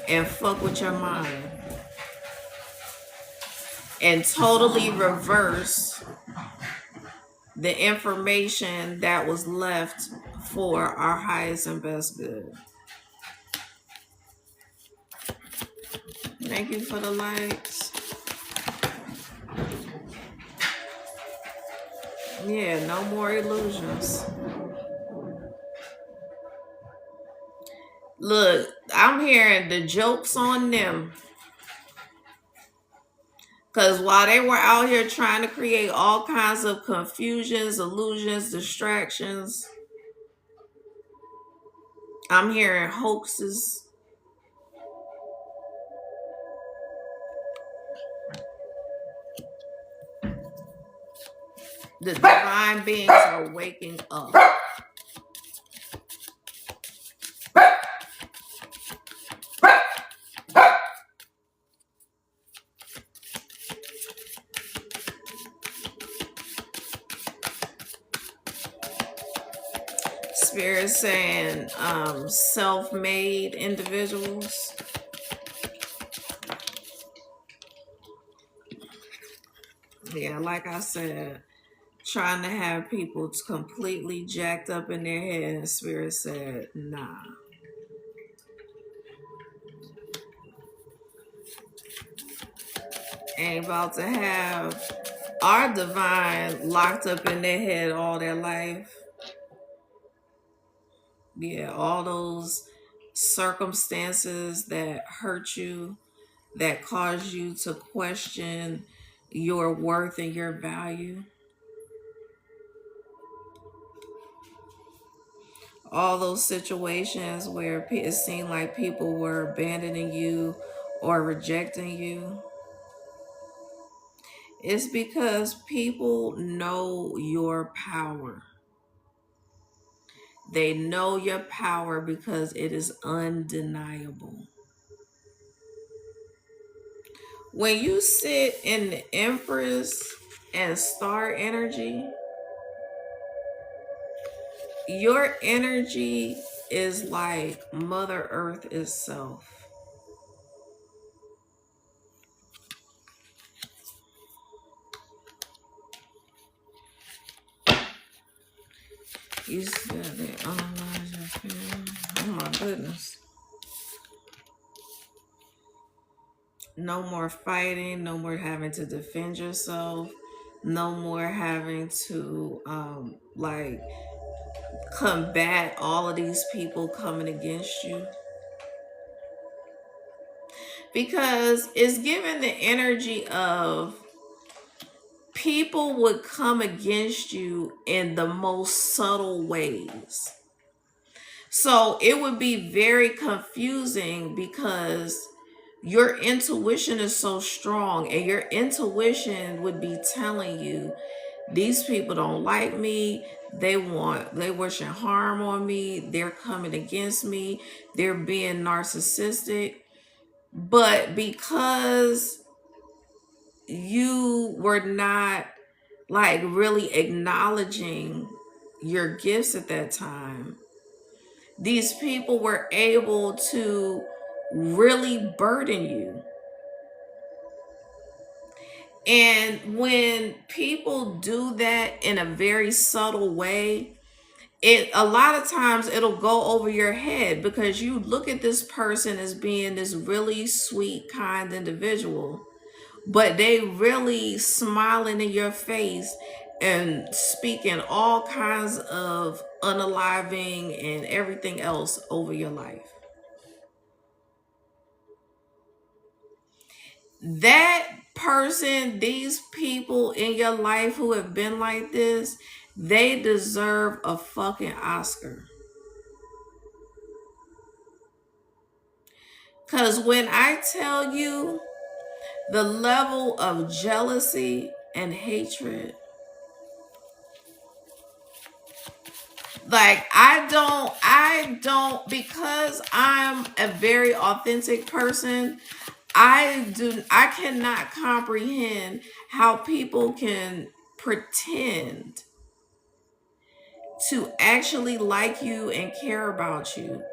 and fuck with your mind and totally reverse the information that was left for our highest and best good. Thank you for the likes. Yeah, no more illusions. Look, I'm hearing the jokes on them. Because while they were out here trying to create all kinds of confusions, illusions, distractions, I'm hearing hoaxes. The divine beings are waking up. Spirit saying self-made individuals. Yeah, like I said, trying to have people completely jacked up in their head, and Spirit said, nah. Ain't about to have our divine locked up in their head all their life. Yeah, all those circumstances that hurt you, that cause you to question your worth and your value. All those situations where it seemed like people were abandoning you or rejecting you. It's because people know your power. They know your power because it is undeniable. When you sit in the Empress and Star energy, your energy is like Mother Earth itself. You said it. Oh my goodness. No more fighting, no more having to defend yourself, no more having to like combat all of these people coming against you. Because it's given the energy of people would come against you in the most subtle ways. So it would be very confusing because your intuition is so strong, and your intuition would be telling you these people don't like me, they wishing harm on me, they're coming against me, they're being narcissistic. But because you were not like really acknowledging your gifts at that time, these people were able to really burden you. And when people do that in a very subtle way, it a lot of times it'll go over your head because you look at this person as being this really sweet, kind individual, but they really smiling in your face and speaking all kinds of unaliving and everything else over your life. That person, these people in your life who have been like this, They deserve a fucking Oscar. Because when I tell you the level of jealousy and hatred, like I don't, because I'm a very authentic person, I cannot comprehend how people can pretend to actually like you and care about you,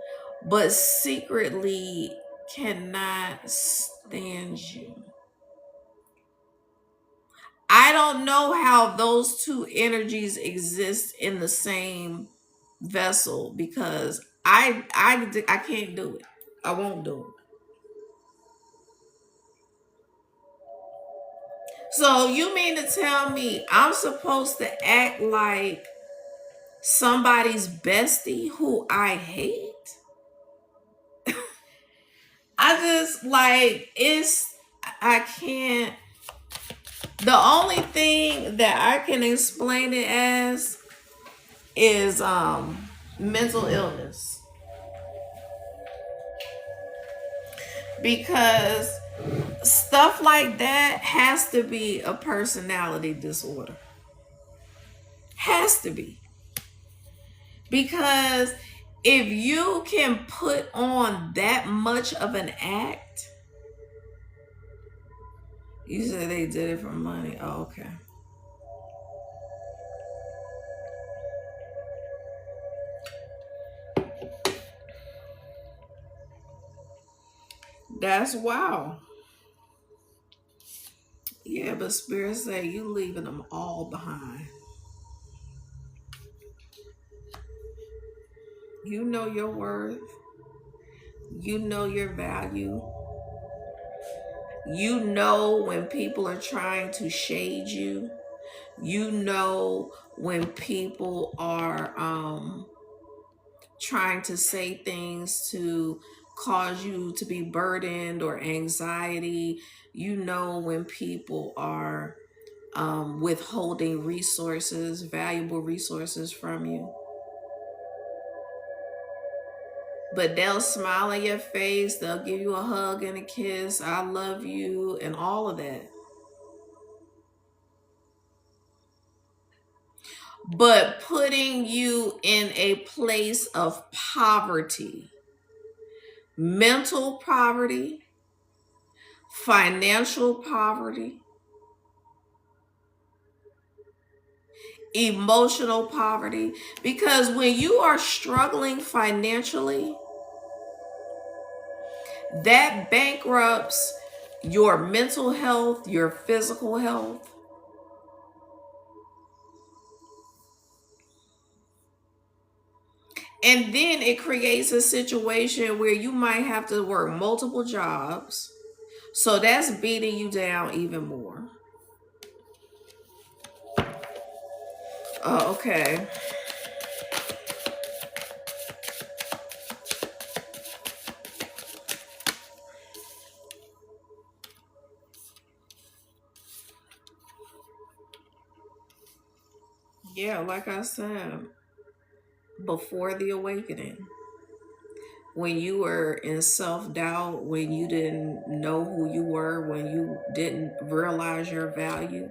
but secretly cannot stand you. I don't know how those two energies exist in the same vessel, because I can't do it. I won't do it. So you mean to tell me I'm supposed to act like somebody's bestie who I hate? I just like it's I can't. The only thing that I can explain it as is mental illness, because stuff like that has to be a personality disorder. Has to be. Because if you can put on that much of an act, you said they did it for money. Oh, okay. That's wow. Yeah, but Spirit say you leaving them all behind. You know your worth. You know your value. You know when people are trying to shade you. You know when people are trying to say things to cause you to be burdened or anxiety. You know when people are withholding resources, valuable resources from you. But they'll smile in your face, they'll give you a hug and a kiss, I love you, and all of that. But putting you in a place of poverty, mental poverty, financial poverty, emotional poverty. Because when you are struggling financially, that bankrupts your mental health, your physical health. And then it creates a situation where you might have to work multiple jobs. So that's beating you down even more. Okay. Yeah, like I said, before the awakening, when you were in self doubt, when you didn't know who you were, when you didn't realize your value,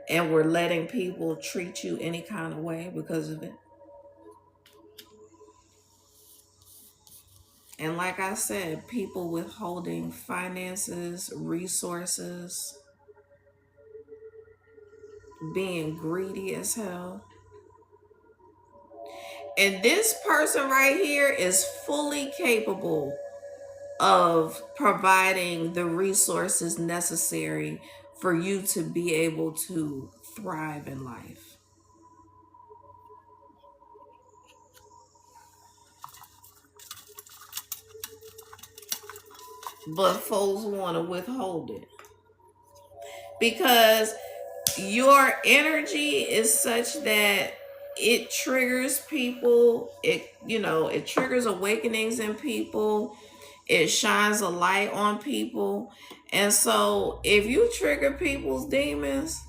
and were letting people treat you any kind of way because of it. And like I said, people withholding finances, resources, being greedy as hell. And this person right here is fully capable of providing the resources necessary for you to be able to thrive in life. But folks want to withhold it because your energy is such that it triggers people. It triggers awakenings in people. It shines a light on people. And so if you trigger people's demons,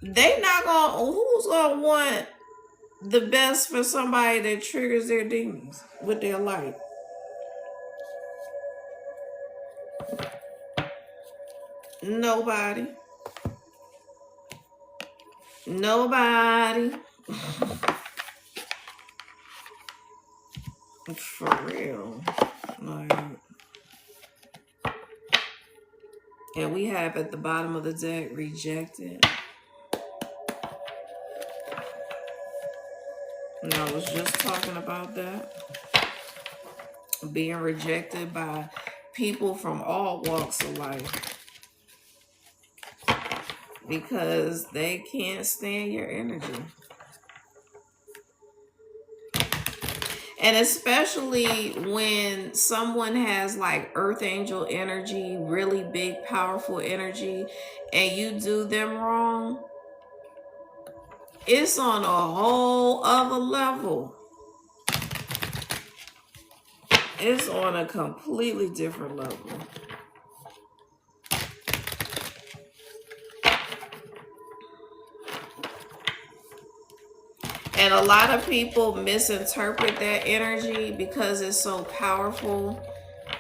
They not gonna. Who's gonna want the best for somebody that triggers their demons with their light? Nobody. Nobody. For real. Like, and we have at the bottom of the deck rejected. And I was just talking about that. Being rejected by people from all walks of life because they can't stand your energy. And especially when someone has like earth angel energy, really big, powerful energy, and you do them wrong, it's on a whole other level. It's on a completely different level. And a lot of people misinterpret that energy because it's so powerful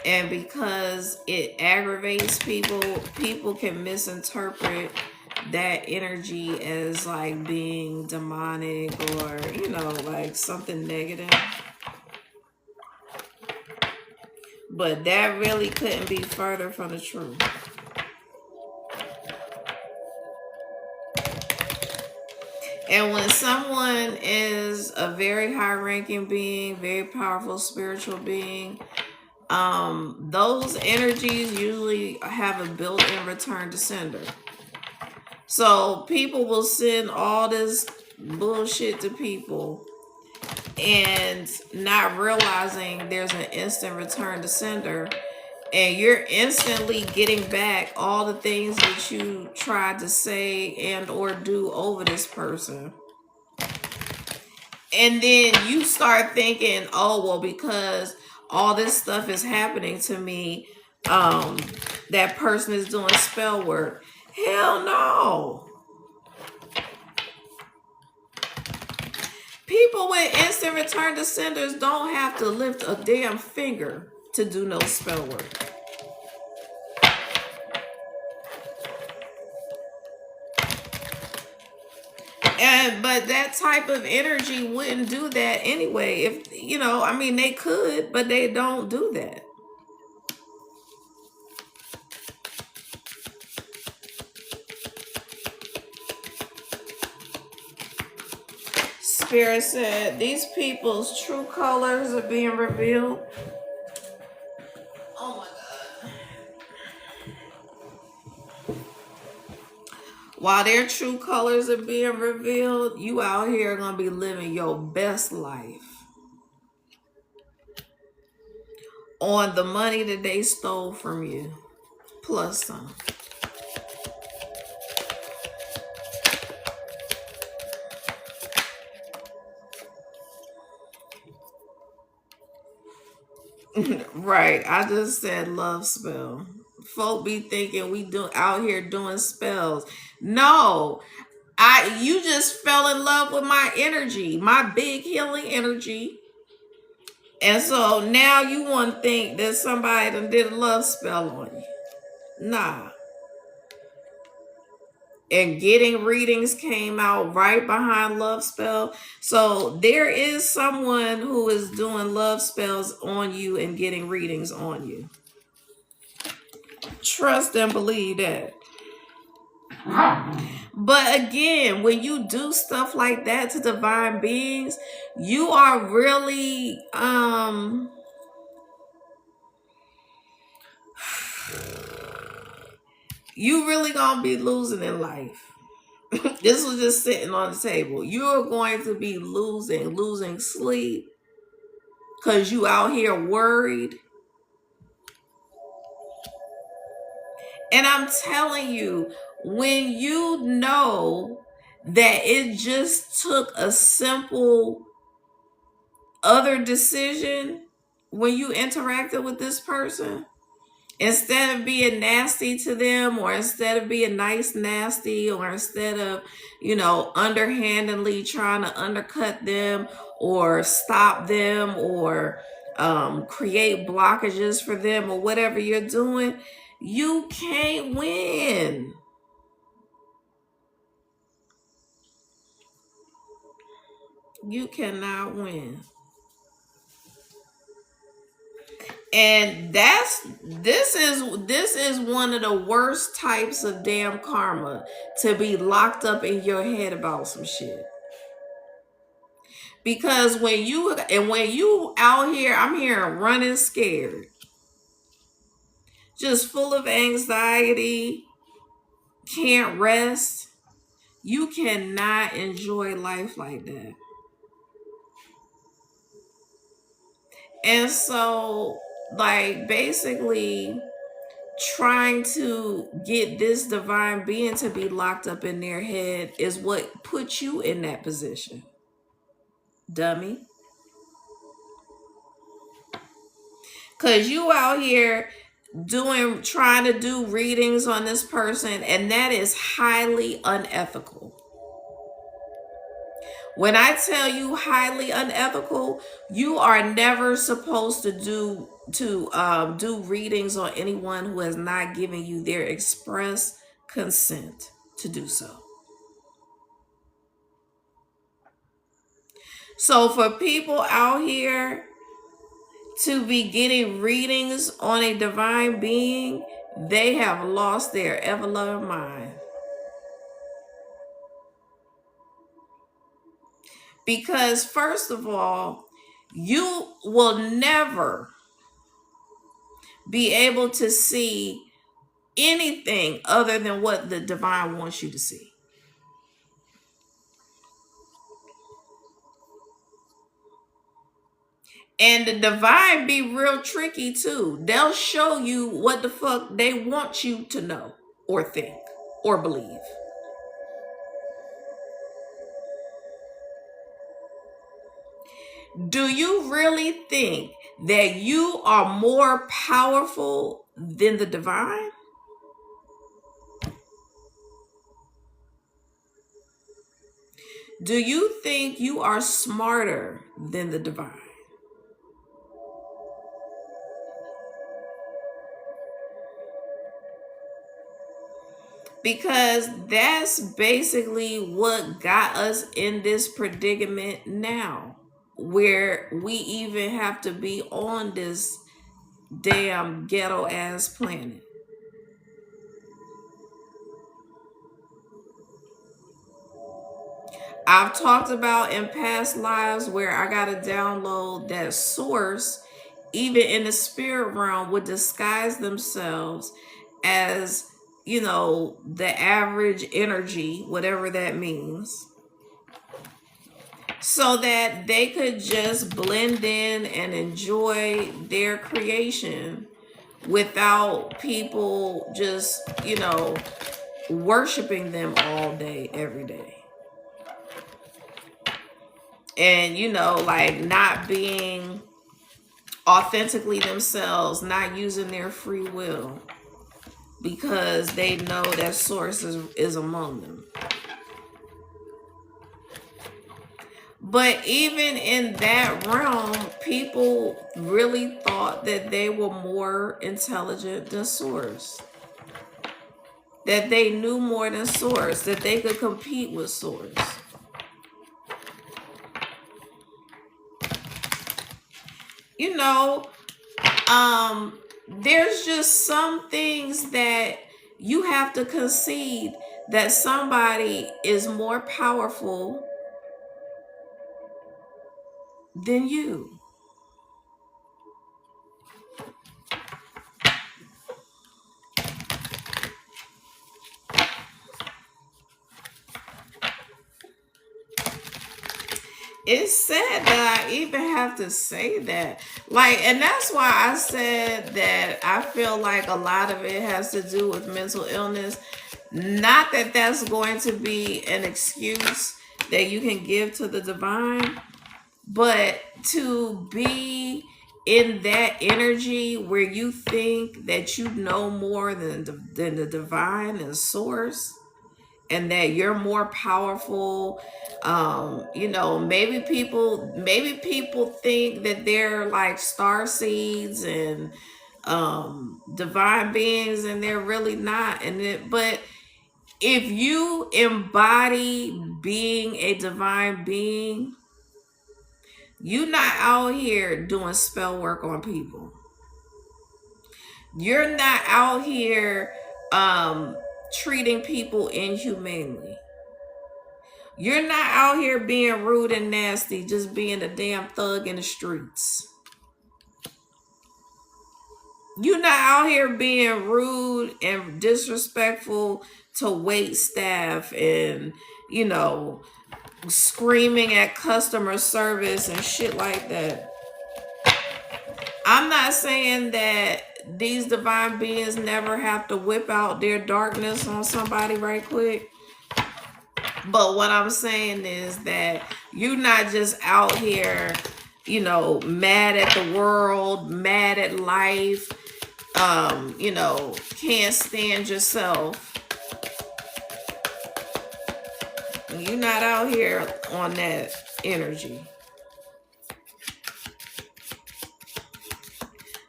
and because it aggravates people. People can misinterpret that energy as like being demonic or, like something negative. But that really couldn't be further from the truth. And when someone is a very high ranking being, very powerful spiritual being, those energies usually have a built-in return to sender. So people will send all this bullshit to people and not realizing there's an instant return to sender, and you're instantly getting back all the things that you tried to say and or do over this person. And then you start thinking, oh, well, because all this stuff is happening to me, that person is doing spell work. Hell no. People with instant return to senders don't have to lift a damn finger to do no spell work. But that type of energy wouldn't do that anyway. If they could, but they don't do that. Spirit said these people's true colors are being revealed. Oh my God. While their true colors are being revealed, you out here are gonna be living your best life on the money that they stole from you, plus some. Right. I just said love spell. Folk be thinking we out here doing spells. No. You just fell in love with my energy, my big healing energy. And so now you want to think that somebody done did a love spell on you. Nah. And getting readings came out right behind love spell. So there is someone who is doing love spells on you and getting readings on you. Trust and believe that. But again, when you do stuff like that to divine beings, you are really you really gonna be losing in life. This was just sitting on the table. You're going to be losing sleep because you out here worried. And I'm telling you, when you know that it just took a simple other decision when you interacted with this person, Instead of being nasty to them, or instead of being nice nasty, or instead of, underhandedly trying to undercut them or stop them, or create blockages for them, or whatever you're doing, you can't win. You cannot win. And this is one of the worst types of damn karma, to be locked up in your head about some shit. Because when you out here, I'm here running scared, just full of anxiety, can't rest, you cannot enjoy life like that. And so, like, basically trying to get this divine being to be locked up in their head is what put you in that position, dummy. Because you out here trying to do readings on this person, and that is highly unethical. When I tell you highly unethical, you are never supposed to do readings on anyone who has not given you their express consent to do so. So for people out here to be getting readings on a divine being, they have lost their ever loving mind. Because, first of all, you will never be able to see anything other than what the divine wants you to see. And the divine be real tricky too. They'll show you what the fuck they want you to know, or think, or believe. Do you really think that you are more powerful than the divine? Do you think you are smarter than the divine? Because that's basically what got us in this predicament now, where we even have to be on this damn ghetto ass planet. I've talked about in past lives where I got to download that source, even in the spirit realm, would disguise themselves as, the average energy, whatever that means, so that they could just blend in and enjoy their creation without people just, worshiping them all day, every day. And, like, not being authentically themselves, not using their free will, because they know that source is among them. But even in that realm, people really thought that they were more intelligent than source, that they knew more than source, that they could compete with source. There's just some things that you have to concede that somebody is more powerful than you. It's sad that I even have to say that. Like, and that's why I said that I feel like a lot of it has to do with mental illness. Not that that's going to be an excuse that you can give to the divine, but to be in that energy where you think that you know more than the divine and source, and that you're more powerful. Maybe people think that they're like star seeds and divine beings, and they're really not. But if you embody being a divine being, you're not out here doing spell work on people. You're not out here treating people inhumanely. You're not out here being rude and nasty, just being a damn thug in the streets. You're not out here being rude and disrespectful to wait staff and, you know, screaming at customer service and shit like that. I'm not saying that these divine beings never have to whip out their darkness on somebody right quick. But what I'm saying is that you're not just out here, mad at the world, mad at life, can't stand yourself. You're not out here on that energy.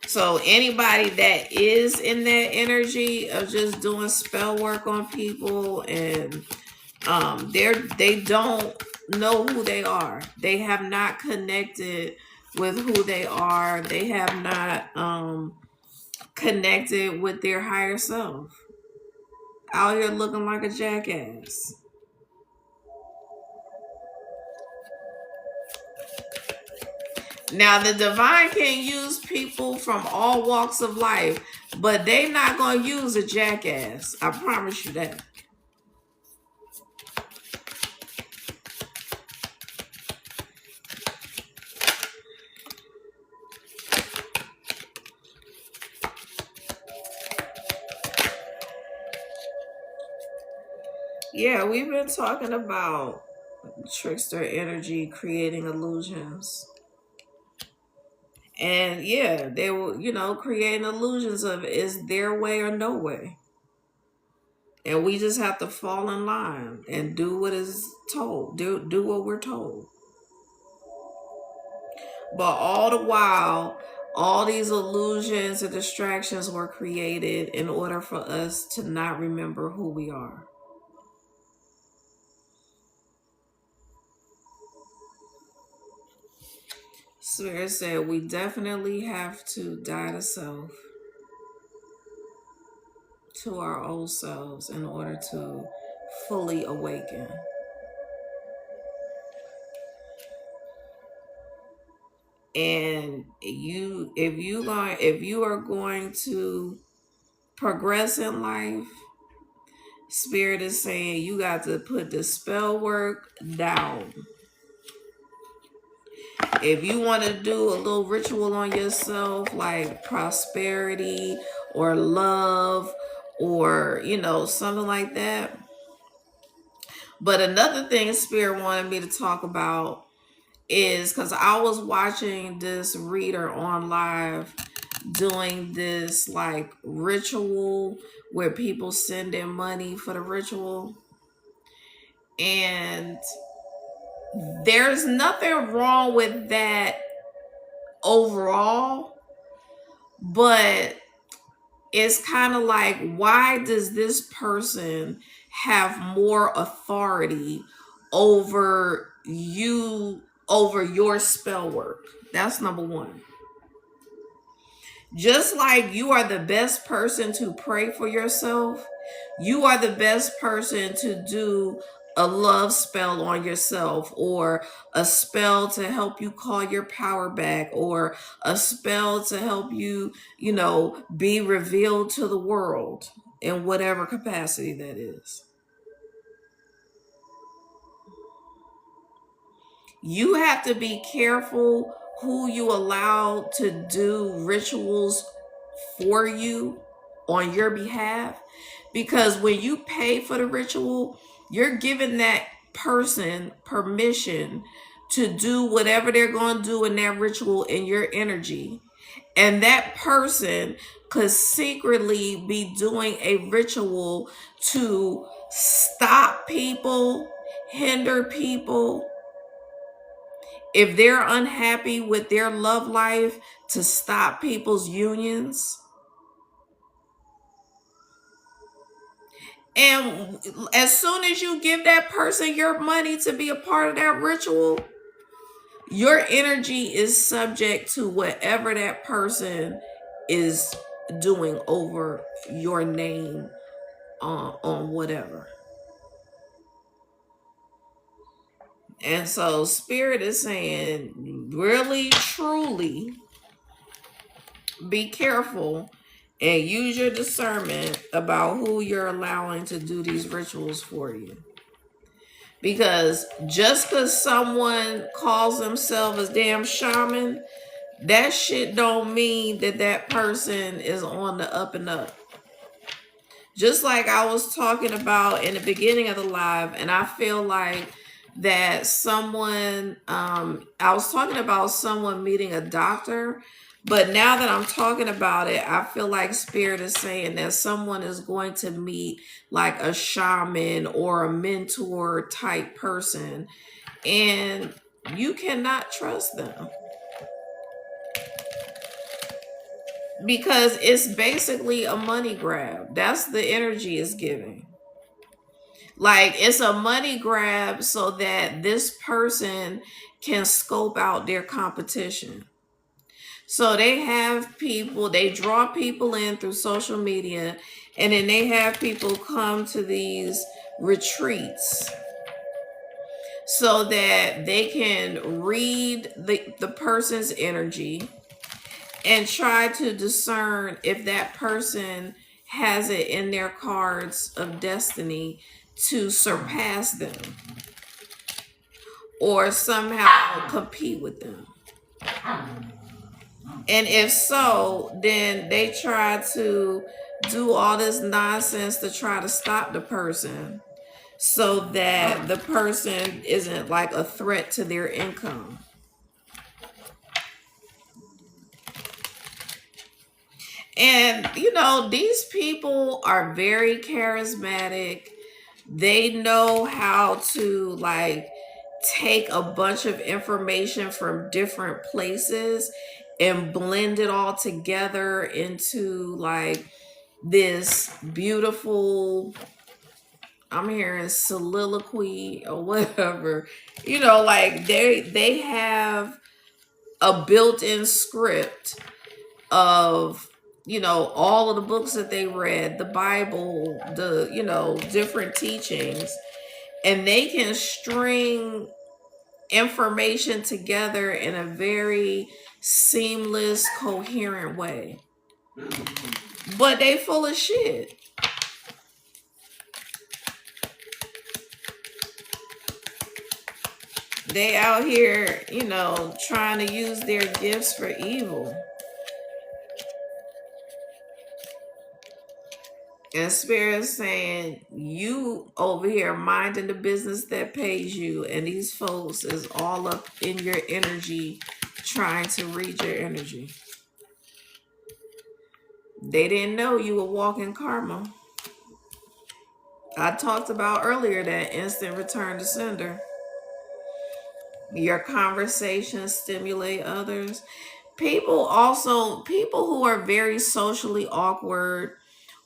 So anybody that is in that energy of just doing spell work on people, and they don't know who they are. They have not connected with who they are. They have not connected with their higher self. Out here looking like a jackass. Now the divine can use people from all walks of life, but they not gonna use a jackass. I promise you that. Yeah, we've been talking about trickster energy creating illusions. And yeah, they will, create illusions of is their way or no way. And we just have to fall in line and do what is told. Do what we're told. But all the while, all these illusions and distractions were created in order for us to not remember who we are. Spirit said we definitely have to die to self, to our old selves, in order to fully awaken. And if you are going to progress in life, Spirit is saying you got to put the spell work down. If you want to do a little ritual on yourself, like prosperity or love or, something like that. But another thing Spirit wanted me to talk about is because I was watching this reader on live doing this like ritual where people send in money for the ritual. And there's nothing wrong with that overall, but it's kind of like, why does this person have more authority over you, over your spell work? That's number one. Just like you are the best person to pray for yourself, you are the best person to do a love spell on yourself, or a spell to help you call your power back, or a spell to help you, be revealed to the world in whatever capacity that is. You have to be careful who you allow to do rituals for you on your behalf, because when you pay for the ritual, you're giving that person permission to do whatever they're going to do in that ritual in your energy. And that person could secretly be doing a ritual to stop people, hinder people. If they're unhappy with their love life, to stop people's unions. And as soon as you give that person your money to be a part of that ritual, your energy is subject to whatever that person is doing over your name on whatever. And so Spirit is saying, really, truly be careful and use your discernment about who you're allowing to do these rituals for you. Because just because someone calls themselves a damn shaman, that shit don't mean that that person is on the up and up. Just like I was talking about in the beginning of the live, and I feel like that someone, I was talking about someone meeting a doctor, but now that I'm talking about it, I feel like Spirit is saying that someone is going to meet like a shaman or a mentor type person, and you cannot trust them because it's basically a money grab. That's the energy it's giving. Like it's a money grab so that this person can scope out their competition. So they have people, they draw people in through social media, and then they have people come to these retreats so that they can read the person's energy and try to discern if that person has it in their cards of destiny to surpass them or somehow compete with them. And if so, then they try to do all this nonsense to try to stop the person so that the person isn't like a threat to their income. And, you know, these people are very charismatic. They know how to like take a bunch of information from different places and blend it all together into like this beautiful, I'm hearing soliloquy or whatever. You know, like they have a built-in script of, you know, all of the books that they read, the Bible, the, you know, different teachings, and they can string information together in a very seamless, coherent way. But they full of shit. They out here, you know, trying to use their gifts for evil. And Spirit is saying, you over here minding the business that pays you, and these folks is all up in your energy, trying to read your energy. They didn't know you were walking karma. I talked about earlier that instant return to sender. Your conversations stimulate others. People who are very socially awkward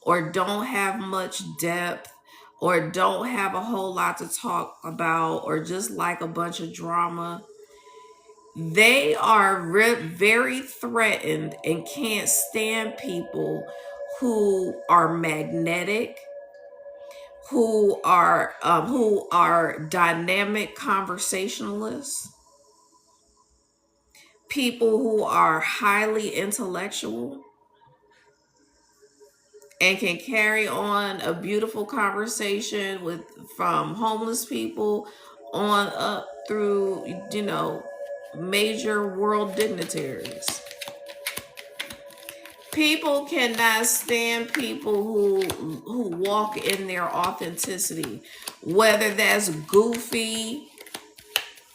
or don't have much depth or don't have a whole lot to talk about or just like a bunch of drama, they are very threatened and can't stand people who are magnetic, who are dynamic conversationalists, people who are highly intellectual and can carry on a beautiful conversation with from homeless people on up through, you know, major world dignitaries. People cannot stand people who walk in their authenticity, whether that's goofy,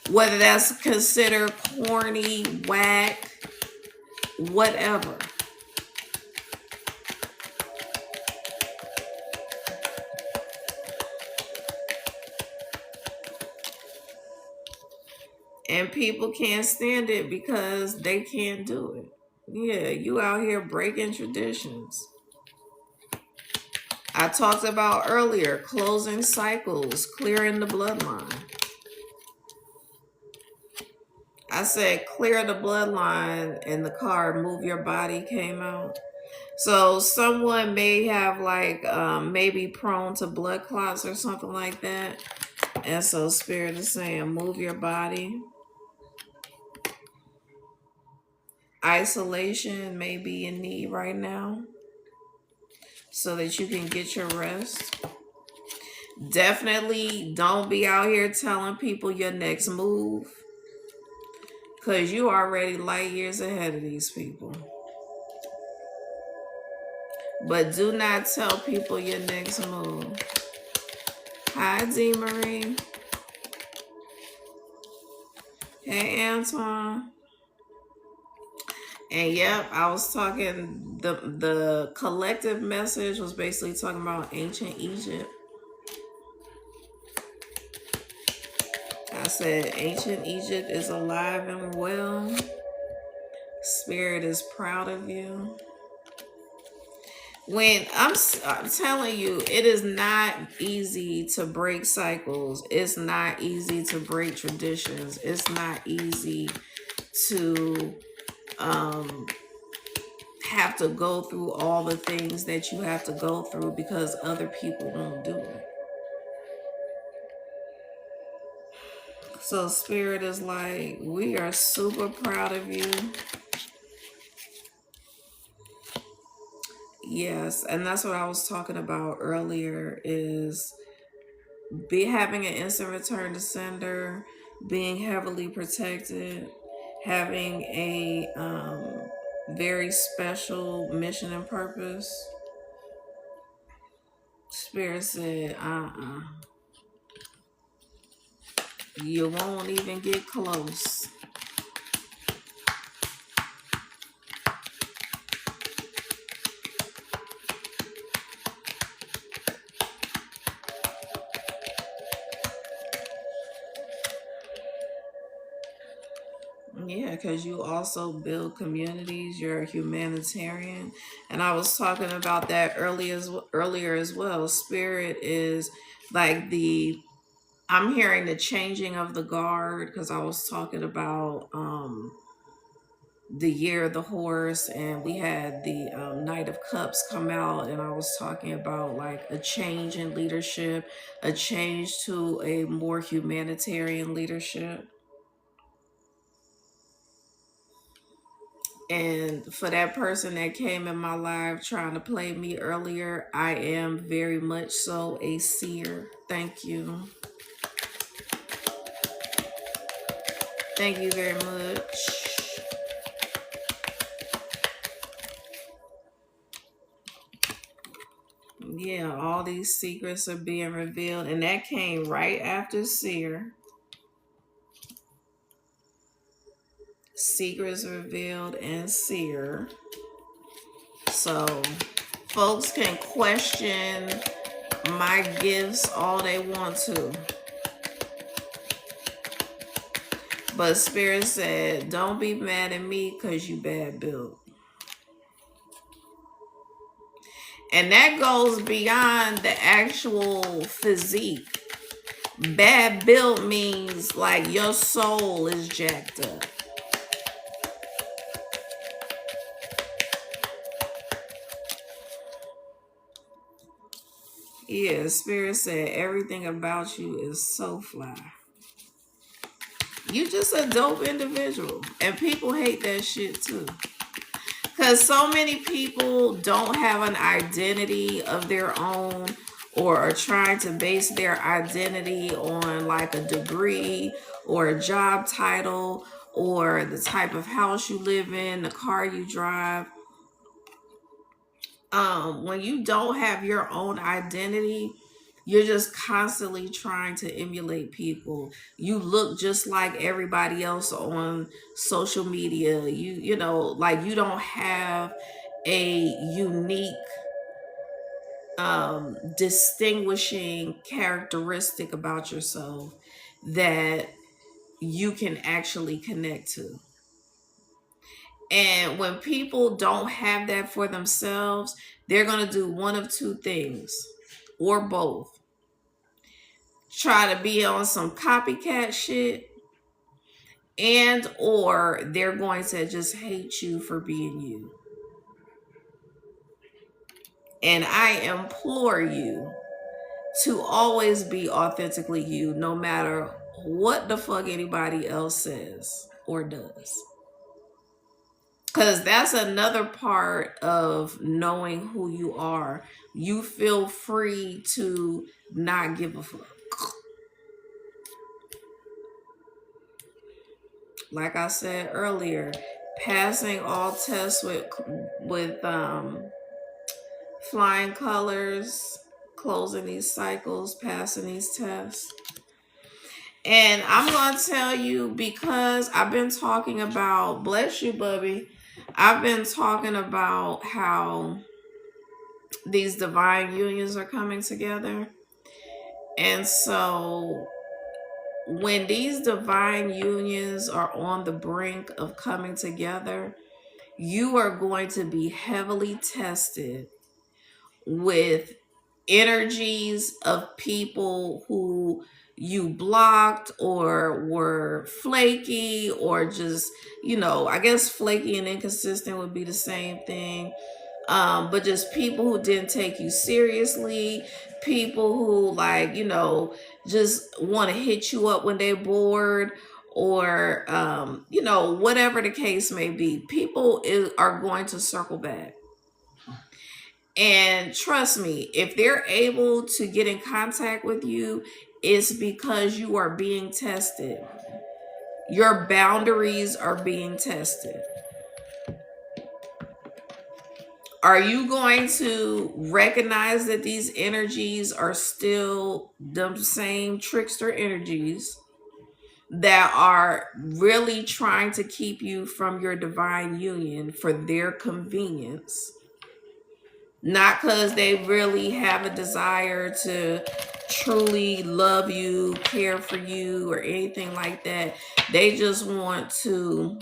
whether that's considered corny, whack, whatever. And people can't stand it because they can't do it. Yeah, you out here breaking traditions. I talked about earlier, closing cycles, clearing the bloodline. I said clear the bloodline, and the card move your body came out. So someone may have like maybe prone to blood clots or something like that. And so spirit is saying move your body. Isolation may be in need right now so that you can get your rest. Definitely don't be out here telling people your next move, because you already light years ahead of these people. But do not tell people your next move. Hi, D. Marie. Hey, Antoine. And yep, I was talking, the collective message was basically talking about ancient Egypt. I said ancient Egypt is alive and well. Spirit is proud of you. When I'm telling you, it is not easy to break cycles. It's not easy to break traditions. It's not easy to have to go through all the things that you have to go through because other people won't do it. So spirit is like, we are super proud of you. Yes, and that's what I was talking about earlier, is having an instant return to sender, being heavily protected, having a very special mission and purpose. Spirit said, you won't even get close. Yeah, because you also build communities. You're a humanitarian, and I was talking about that earlier as well. Spirit is like I'm hearing the changing of the guard, because I was talking about the year of the horse, and we had the Knight of Cups come out, and I was talking about like a change in leadership, a change to a more humanitarian leadership. And for that person that came in my live trying to play me earlier, I am very much so a seer. Thank you. Thank you very much. Yeah, all these secrets are being revealed, and that came right after seer. Secrets revealed and seer. So folks can question my gifts all they want to, but spirit said don't be mad at me because you bad built. And that goes beyond the actual physique. Bad built means like your soul is jacked up. Yeah, spirit said everything about you is so fly. You just a dope individual. And people hate that shit too. Because so many people don't have an identity of their own, or are trying to base their identity on like a degree or a job title or the type of house you live in, the car you drive. When you don't have your own identity, You're just constantly trying to emulate people. You look just like everybody else on social media. You know, like you don't have a unique distinguishing characteristic about yourself that you can actually connect to. And when people don't have that for themselves, they're going to do one of two things or both. Try to be on some copycat shit, and or they're going to just hate you for being you. And I implore you to always be authentically you, no matter what the fuck anybody else says or does. Because that's another part of knowing who you are. You feel free to not give a fuck. Like I said earlier, passing all tests with flying colors, closing these cycles, passing these tests. And I'm going to tell you, because I've been talking about, bless you, Bubby, I've been talking about how these divine unions are coming together. And so when these divine unions are on the brink of coming together, you are going to be heavily tested with energies of people who you blocked or were flaky, or just, you know, I guess flaky and inconsistent would be the same thing. But just people who didn't take you seriously, people who, like, you know, just want to hit you up when they're bored, or you know, whatever the case may be. People are going to circle back. And trust me, if they're able to get in contact with you, it's because you are being tested. Your boundaries are being tested. Are you going to recognize that these energies are still the same trickster energies that are really trying to keep you from your divine union for their convenience? Not because they really have a desire to truly love you, care for you, or anything like that. They just want to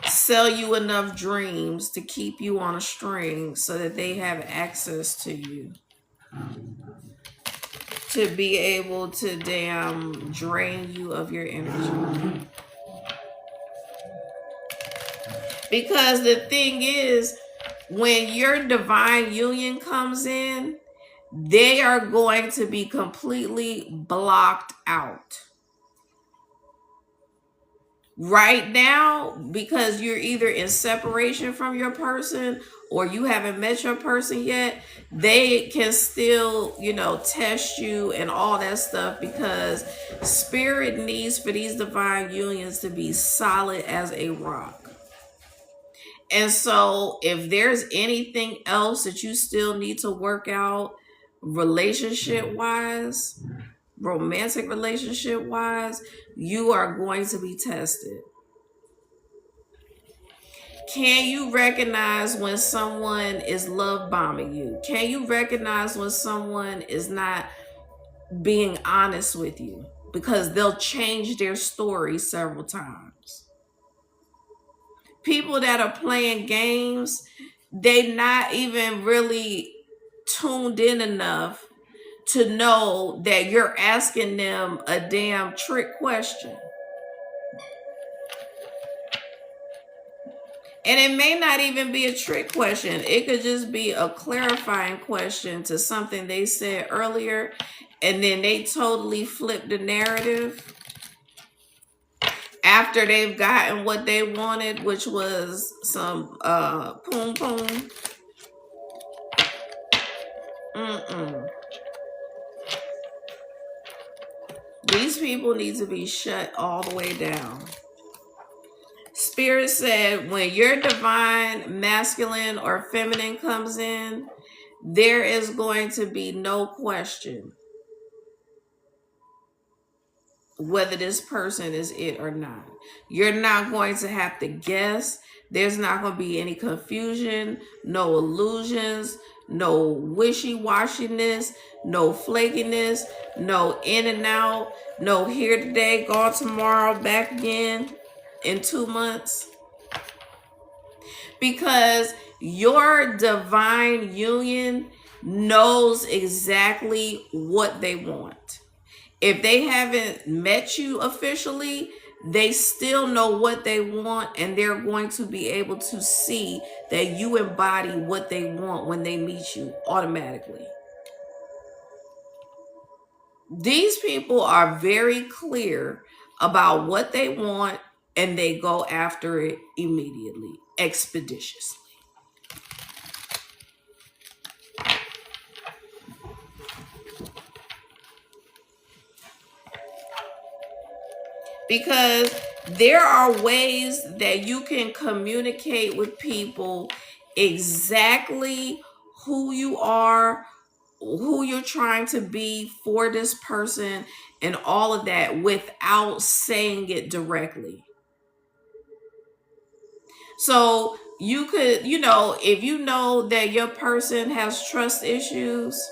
sell you enough dreams to keep you on a string so that they have access to you, to be able to damn drain you of your energy. Because the thing is, when your divine union comes in, they are going to be completely blocked out. Right now, because you're either in separation from your person or you haven't met your person yet, they can still, you know, test you and all that stuff, because spirit needs for these divine unions to be solid as a rock. And so if there's anything else that you still need to work out relationship wise, romantic relationship wise, you are going to be tested. Can you recognize when someone is love bombing you? Can you recognize when someone is not being honest with you? Because they'll change their story several times. People that are playing games, they not even really tuned in enough to know that you're asking them a damn trick question. And it may not even be a trick question. It could just be a clarifying question to something they said earlier, and then they totally flip the narrative after they've gotten what they wanted, which was some poom poom. These people need to be shut all the way down. Spirit said when your divine masculine or feminine comes in, there is going to be no question whether this person is it or not. You're not going to have to guess. There's not going to be any confusion, no illusions, no wishy-washiness, no flakiness, no in and out, no here today, gone tomorrow, back again in 2 months. Because your divine union knows exactly what they want. If they haven't met you officially, they still know what they want, and they're going to be able to see that you embody what they want when they meet you automatically. These people are very clear about what they want, and they go after it immediately, expeditiously. Because there are ways that you can communicate with people exactly who you are, who you're trying to be for this person, and all of that without saying it directly. So you could, if you know that your person has trust issues,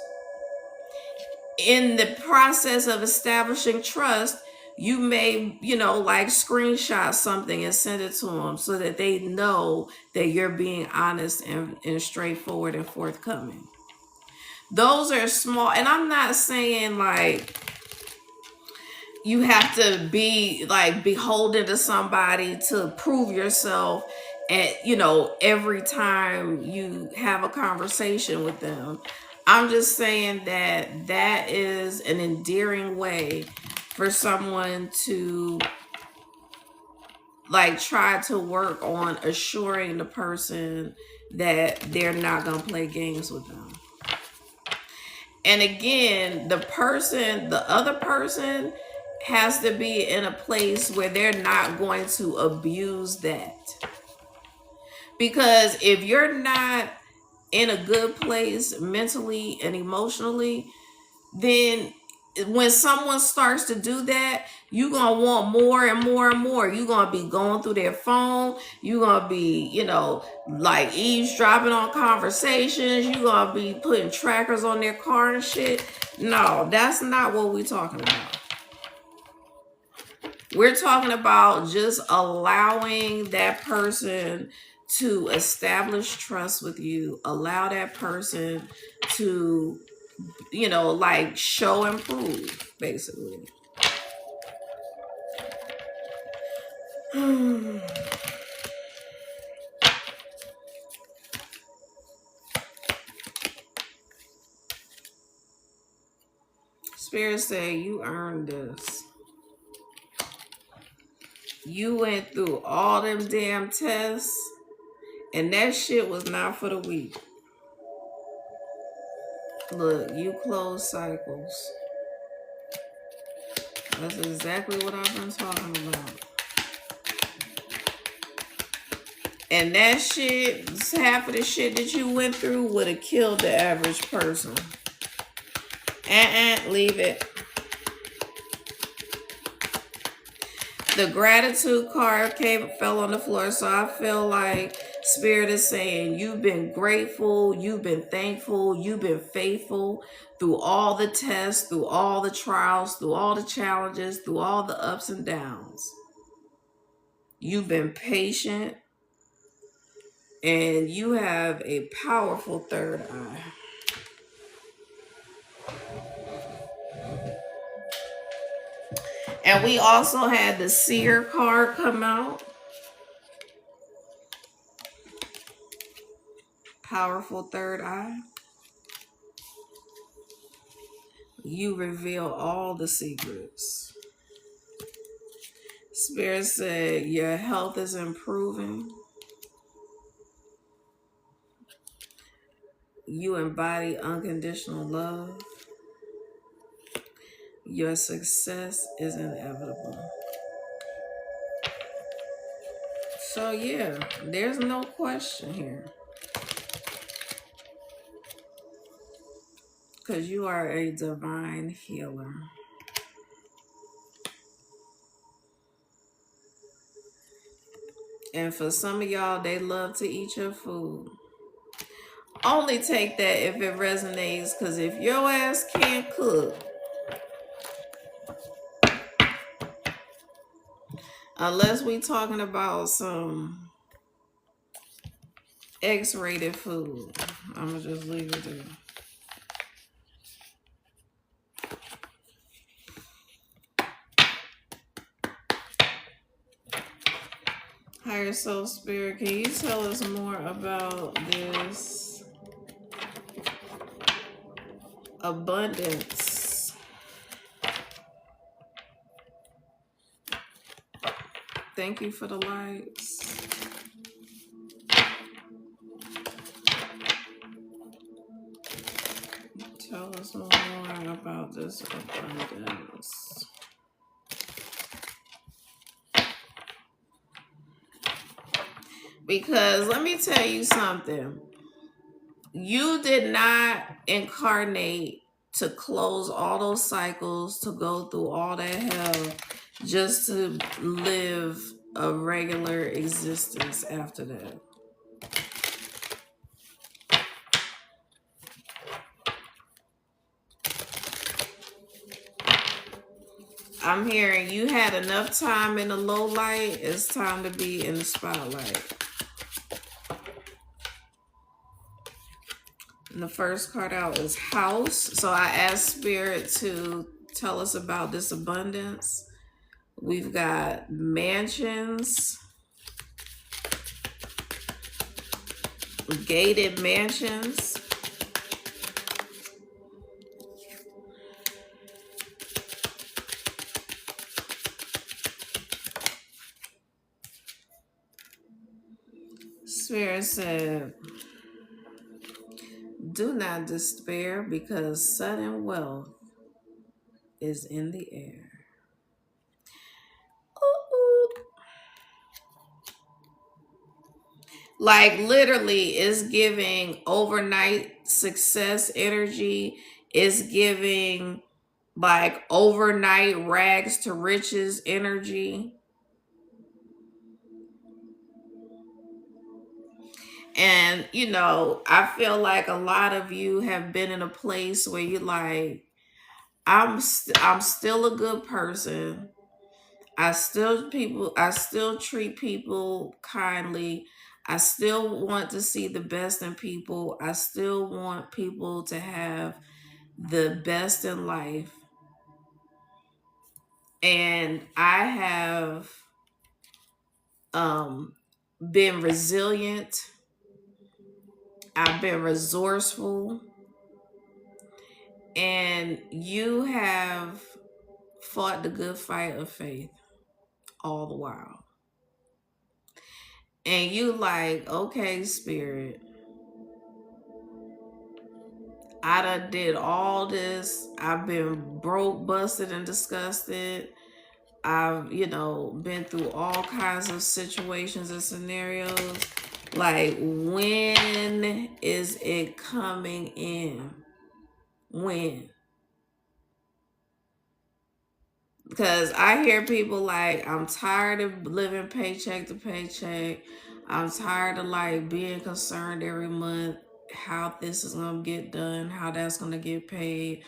in the process of establishing trust, you may, like screenshot something and send it to them so that they know that you're being honest and straightforward and forthcoming. Those are small, and I'm not saying like you have to be like beholden to somebody to prove yourself at, every time you have a conversation with them. I'm just saying that that is an endearing way for someone to like try to work on assuring the person that they're not going to play games with them. And again, the other person has to be in a place where they're not going to abuse that. Because if you're not in a good place mentally and emotionally, then when someone starts to do that, you're going to want more and more and more. You're going to be going through their phone. You're going to be, like eavesdropping on conversations. You're going to be putting trackers on their car and shit. No, that's not what we're talking about. We're talking about just allowing that person to establish trust with you. Allow that person to, like show and prove, basically. Spirit say you earned this. You went through all them damn tests, and that shit was not for the weak. Look, you close cycles. That's exactly what I've been talking about. And that shit, half of the shit that you went through would have killed the average person. Leave it. The gratitude card fell on the floor, so I feel like Spirit is saying you've been grateful, you've been thankful, you've been faithful through all the tests, through all the trials, through all the challenges, through all the ups and downs. You've been patient, and you have a powerful third eye. And we also had the Seer card come out. Powerful third eye. You reveal all the secrets. Spirit said your health is improving. You embody unconditional love. Your success is inevitable. So yeah, there's no question here. because you are a divine healer. And for some of y'all, they love to eat your food. Only take that if it resonates, because if your ass can't cook, unless we talking about some X-rated food, I'm gonna just leave it there. Higher Soul Spirit, can you tell us more about this abundance? Thank you for the lights. Tell us more about this abundance. Because let me tell you something. You did not incarnate to close all those cycles, to go through all that hell, just to live a regular existence after that. I'm hearing you had enough time in the low light. It's time to be in the spotlight. And the first card out is House. So I asked Spirit to tell us about this abundance. We've got mansions, gated mansions. Spirit said, do not despair because sudden wealth is in the air. Ooh. Like literally it's giving overnight success energy. It's giving like overnight rags to riches energy. And, you know, I feel like a lot of you have been in a place where you're like, I'm still a good person. I still treat people kindly. I still want to see the best in people. I still want people to have the best in life. And I have been resilient. I've been resourceful. And you have fought the good fight of faith all the while. And you like, okay, Spirit, I done did all this. I've been broke, busted, and disgusted. I've, you know, been through all kinds of situations and scenarios. Like, when is it coming in? When? Because I hear people like, I'm tired of living paycheck to paycheck. I'm tired of like being concerned every month how this is going to get done, how that's going to get paid.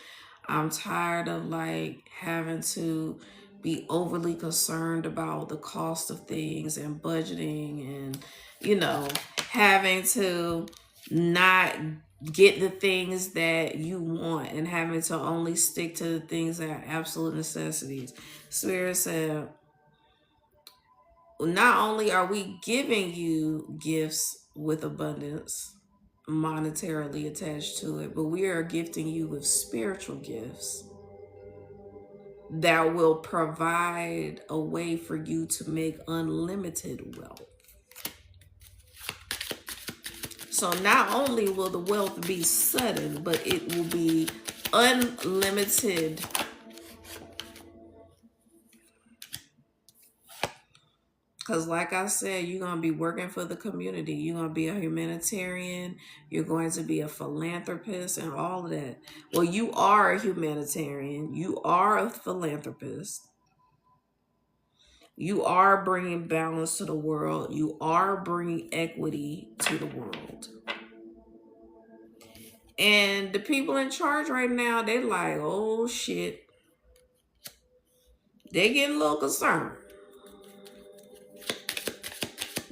I'm tired of like having to be overly concerned about the cost of things and budgeting and, you know, having to not get the things that you want and having to only stick to the things that are absolute necessities. Spirit said, not only are we giving you gifts with abundance monetarily attached to it, but we are gifting you with spiritual gifts that will provide a way for you to make unlimited wealth. So not only will the wealth be sudden, but it will be unlimited. Because, like I said, you're going to be working for the community. You're going to be a humanitarian. You're going to be a philanthropist and all of that. Well, you are a humanitarian. You are a philanthropist. You are bringing balance to the world. You are bringing equity to the world. And the people in charge right now, they're like, oh shit. They getting a little concerned.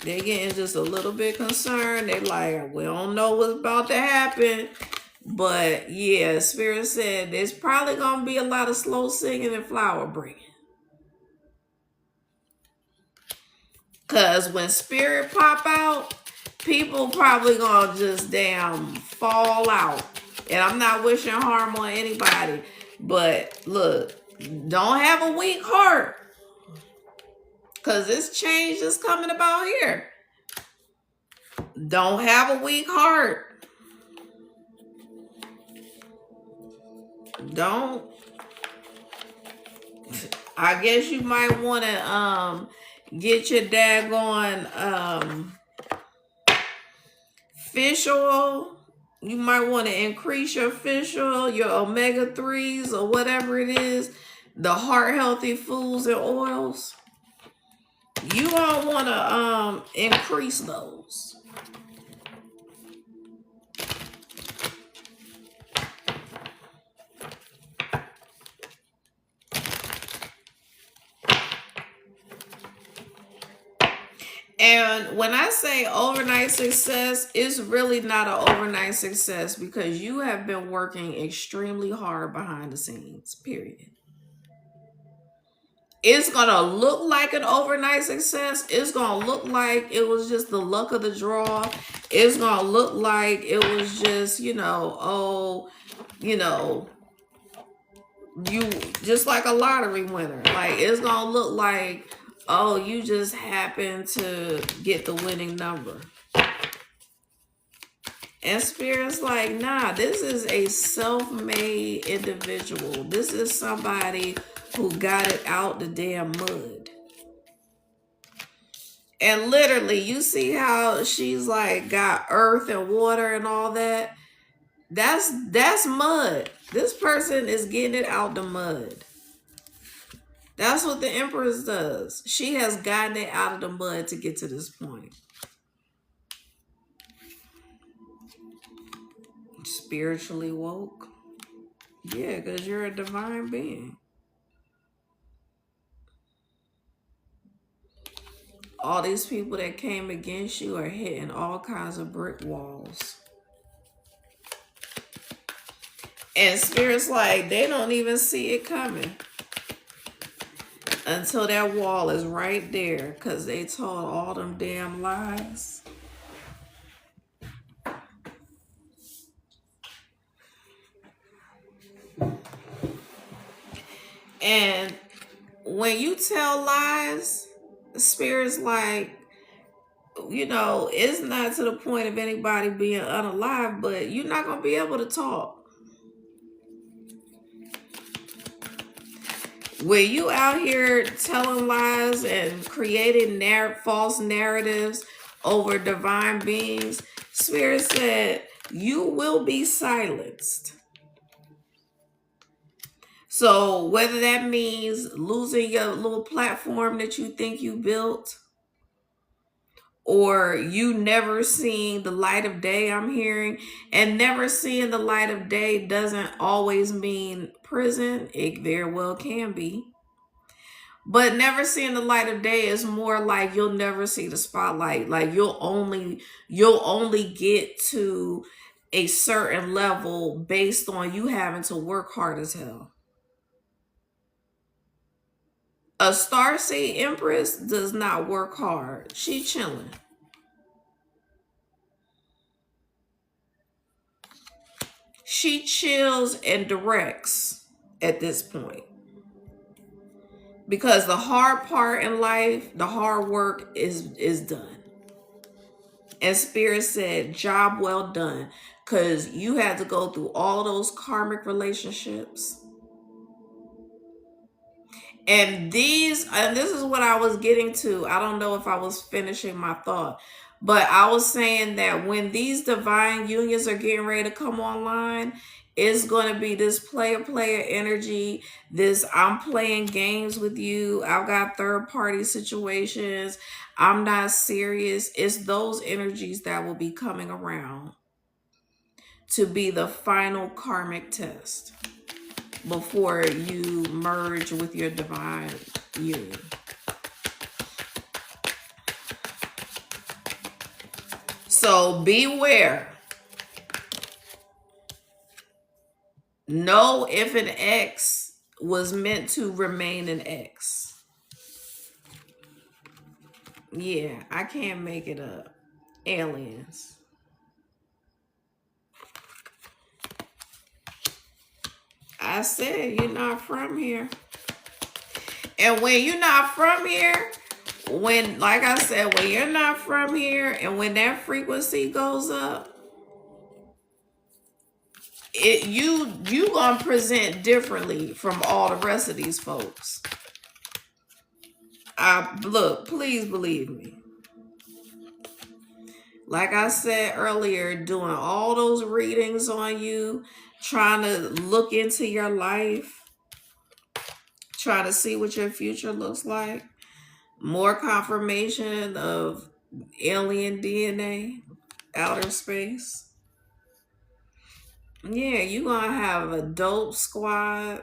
They getting just a little bit concerned. They like, we don't know what's about to happen. But yeah, Spirit said there's probably going to be a lot of slow singing and flower bringing. Because when Spirit pop out, people probably going to just damn fall out. And I'm not wishing harm on anybody. But look, don't have a weak heart. Because this change is coming about here. Don't have a weak heart. Don't. I guess you might want to get your daggone fish oil. You might want to increase your fish oil, your omega-3s or whatever it is, the heart healthy foods and oils. You don't want to increase those. And when I say overnight success, it's really not an overnight success because you have been working extremely hard behind the scenes, period. It's going to look like an overnight success. It's going to look like it was just the luck of the draw. It's going to look like it was just, you just like a lottery winner. Like, it's going to look like, oh, you just happen to get the winning number. And Spirit's like, nah, this is a self-made individual. This is somebody who got it out the damn mud. And literally, you see how she's like got earth and water and all that? That's mud. This person is getting it out the mud. That's what the Empress does. She has gotten it out of the mud to get to this point. Spiritually woke. Yeah, because you're a divine being. All these people that came against you are hitting all kinds of brick walls. And Spirit's like, they don't even see it coming until that wall is right there because they told all them damn lies. And when you tell lies, Spirit's like, it's not to the point of anybody being unalive, but you're not going to be able to talk. When you out here telling lies and creating false narratives over divine beings, Spirit said, you will be silenced. So whether that means losing your little platform that you think you built, or you never seeing the light of day, I'm hearing, and never seeing the light of day doesn't always mean prison. It very well can be. But never seeing the light of day is more like you'll never see the spotlight. Like you'll only get to a certain level based on you having to work hard as hell. A starseed Empress does not work hard. She chilling. She chills and directs at this point. Because the hard part in life, the hard work is done. And Spirit said, job well done. Because you had to go through all those karmic relationships. And this is what I was getting to. I don't know if I was finishing my thought, but I was saying that when these divine unions are getting ready to come online, it's going to be this player energy. This I'm playing games with you. I've got third party situations. I'm not serious. It's those energies that will be coming around to be the final karmic test before you merge with your divine union. So beware. Know if an X was meant to remain an X. Yeah, I can't make it up. Aliens. I said you're not from here. And when you're not from here, when, like I said, when you're not from here and when that frequency goes up, you gonna present differently from all the rest of these folks. Look, please believe me. Like I said earlier, doing all those readings on you, trying to look into your life, trying to see what your future looks like. More confirmation of alien DNA, outer space. Yeah, you gonna have a dope squad,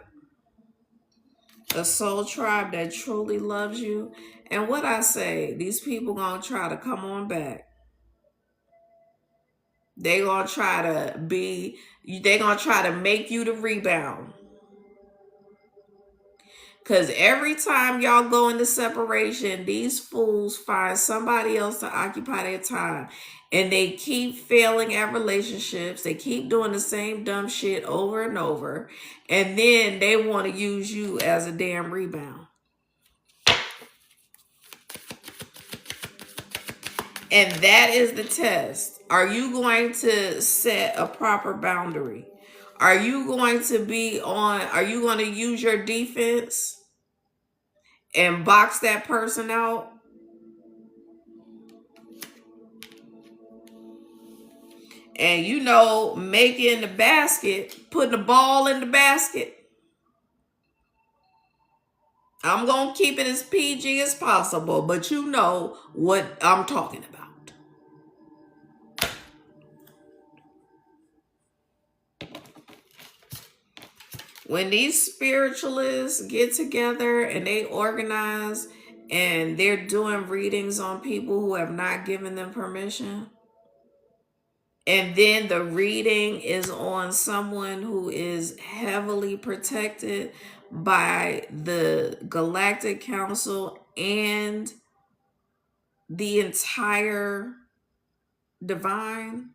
a soul tribe that truly loves you. And what I say, these people gonna try to come on back. They gonna try to make you the rebound. Cause every time y'all go into separation, these fools find somebody else to occupy their time. And they keep failing at relationships. They keep doing the same dumb shit over and over. And then they want to use you as a damn rebound. And that is the test. Are you going to set a proper boundary? Are you going to use your defense and box that person out? And making the basket, putting the ball in the basket. I'm going to keep it as PG as possible, but you know what I'm talking about. When these spiritualists get together and they organize and they're doing readings on people who have not given them permission, and then the reading is on someone who is heavily protected by the Galactic Council and the entire divine.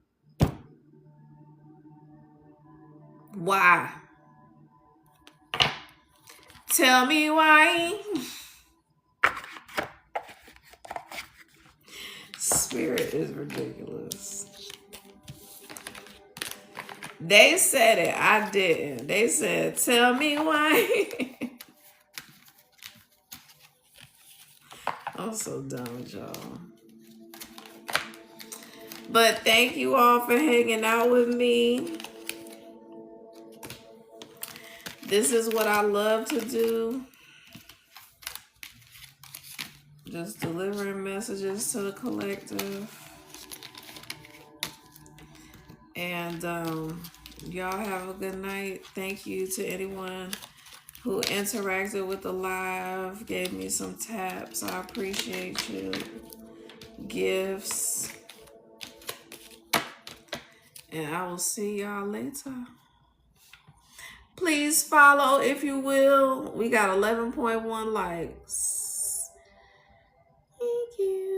Why? Tell me why. Spirit is ridiculous. They said it. I didn't. They said, tell me why. I'm so done with y'all. But thank you all for hanging out with me. This is what I love to do. Just delivering messages to the collective. And y'all have a good night. Thank you to anyone who interacted with the live, gave me some taps. I appreciate you. Gifts. And I will see y'all later. Please follow if you will. We got 11.1 likes. Thank you.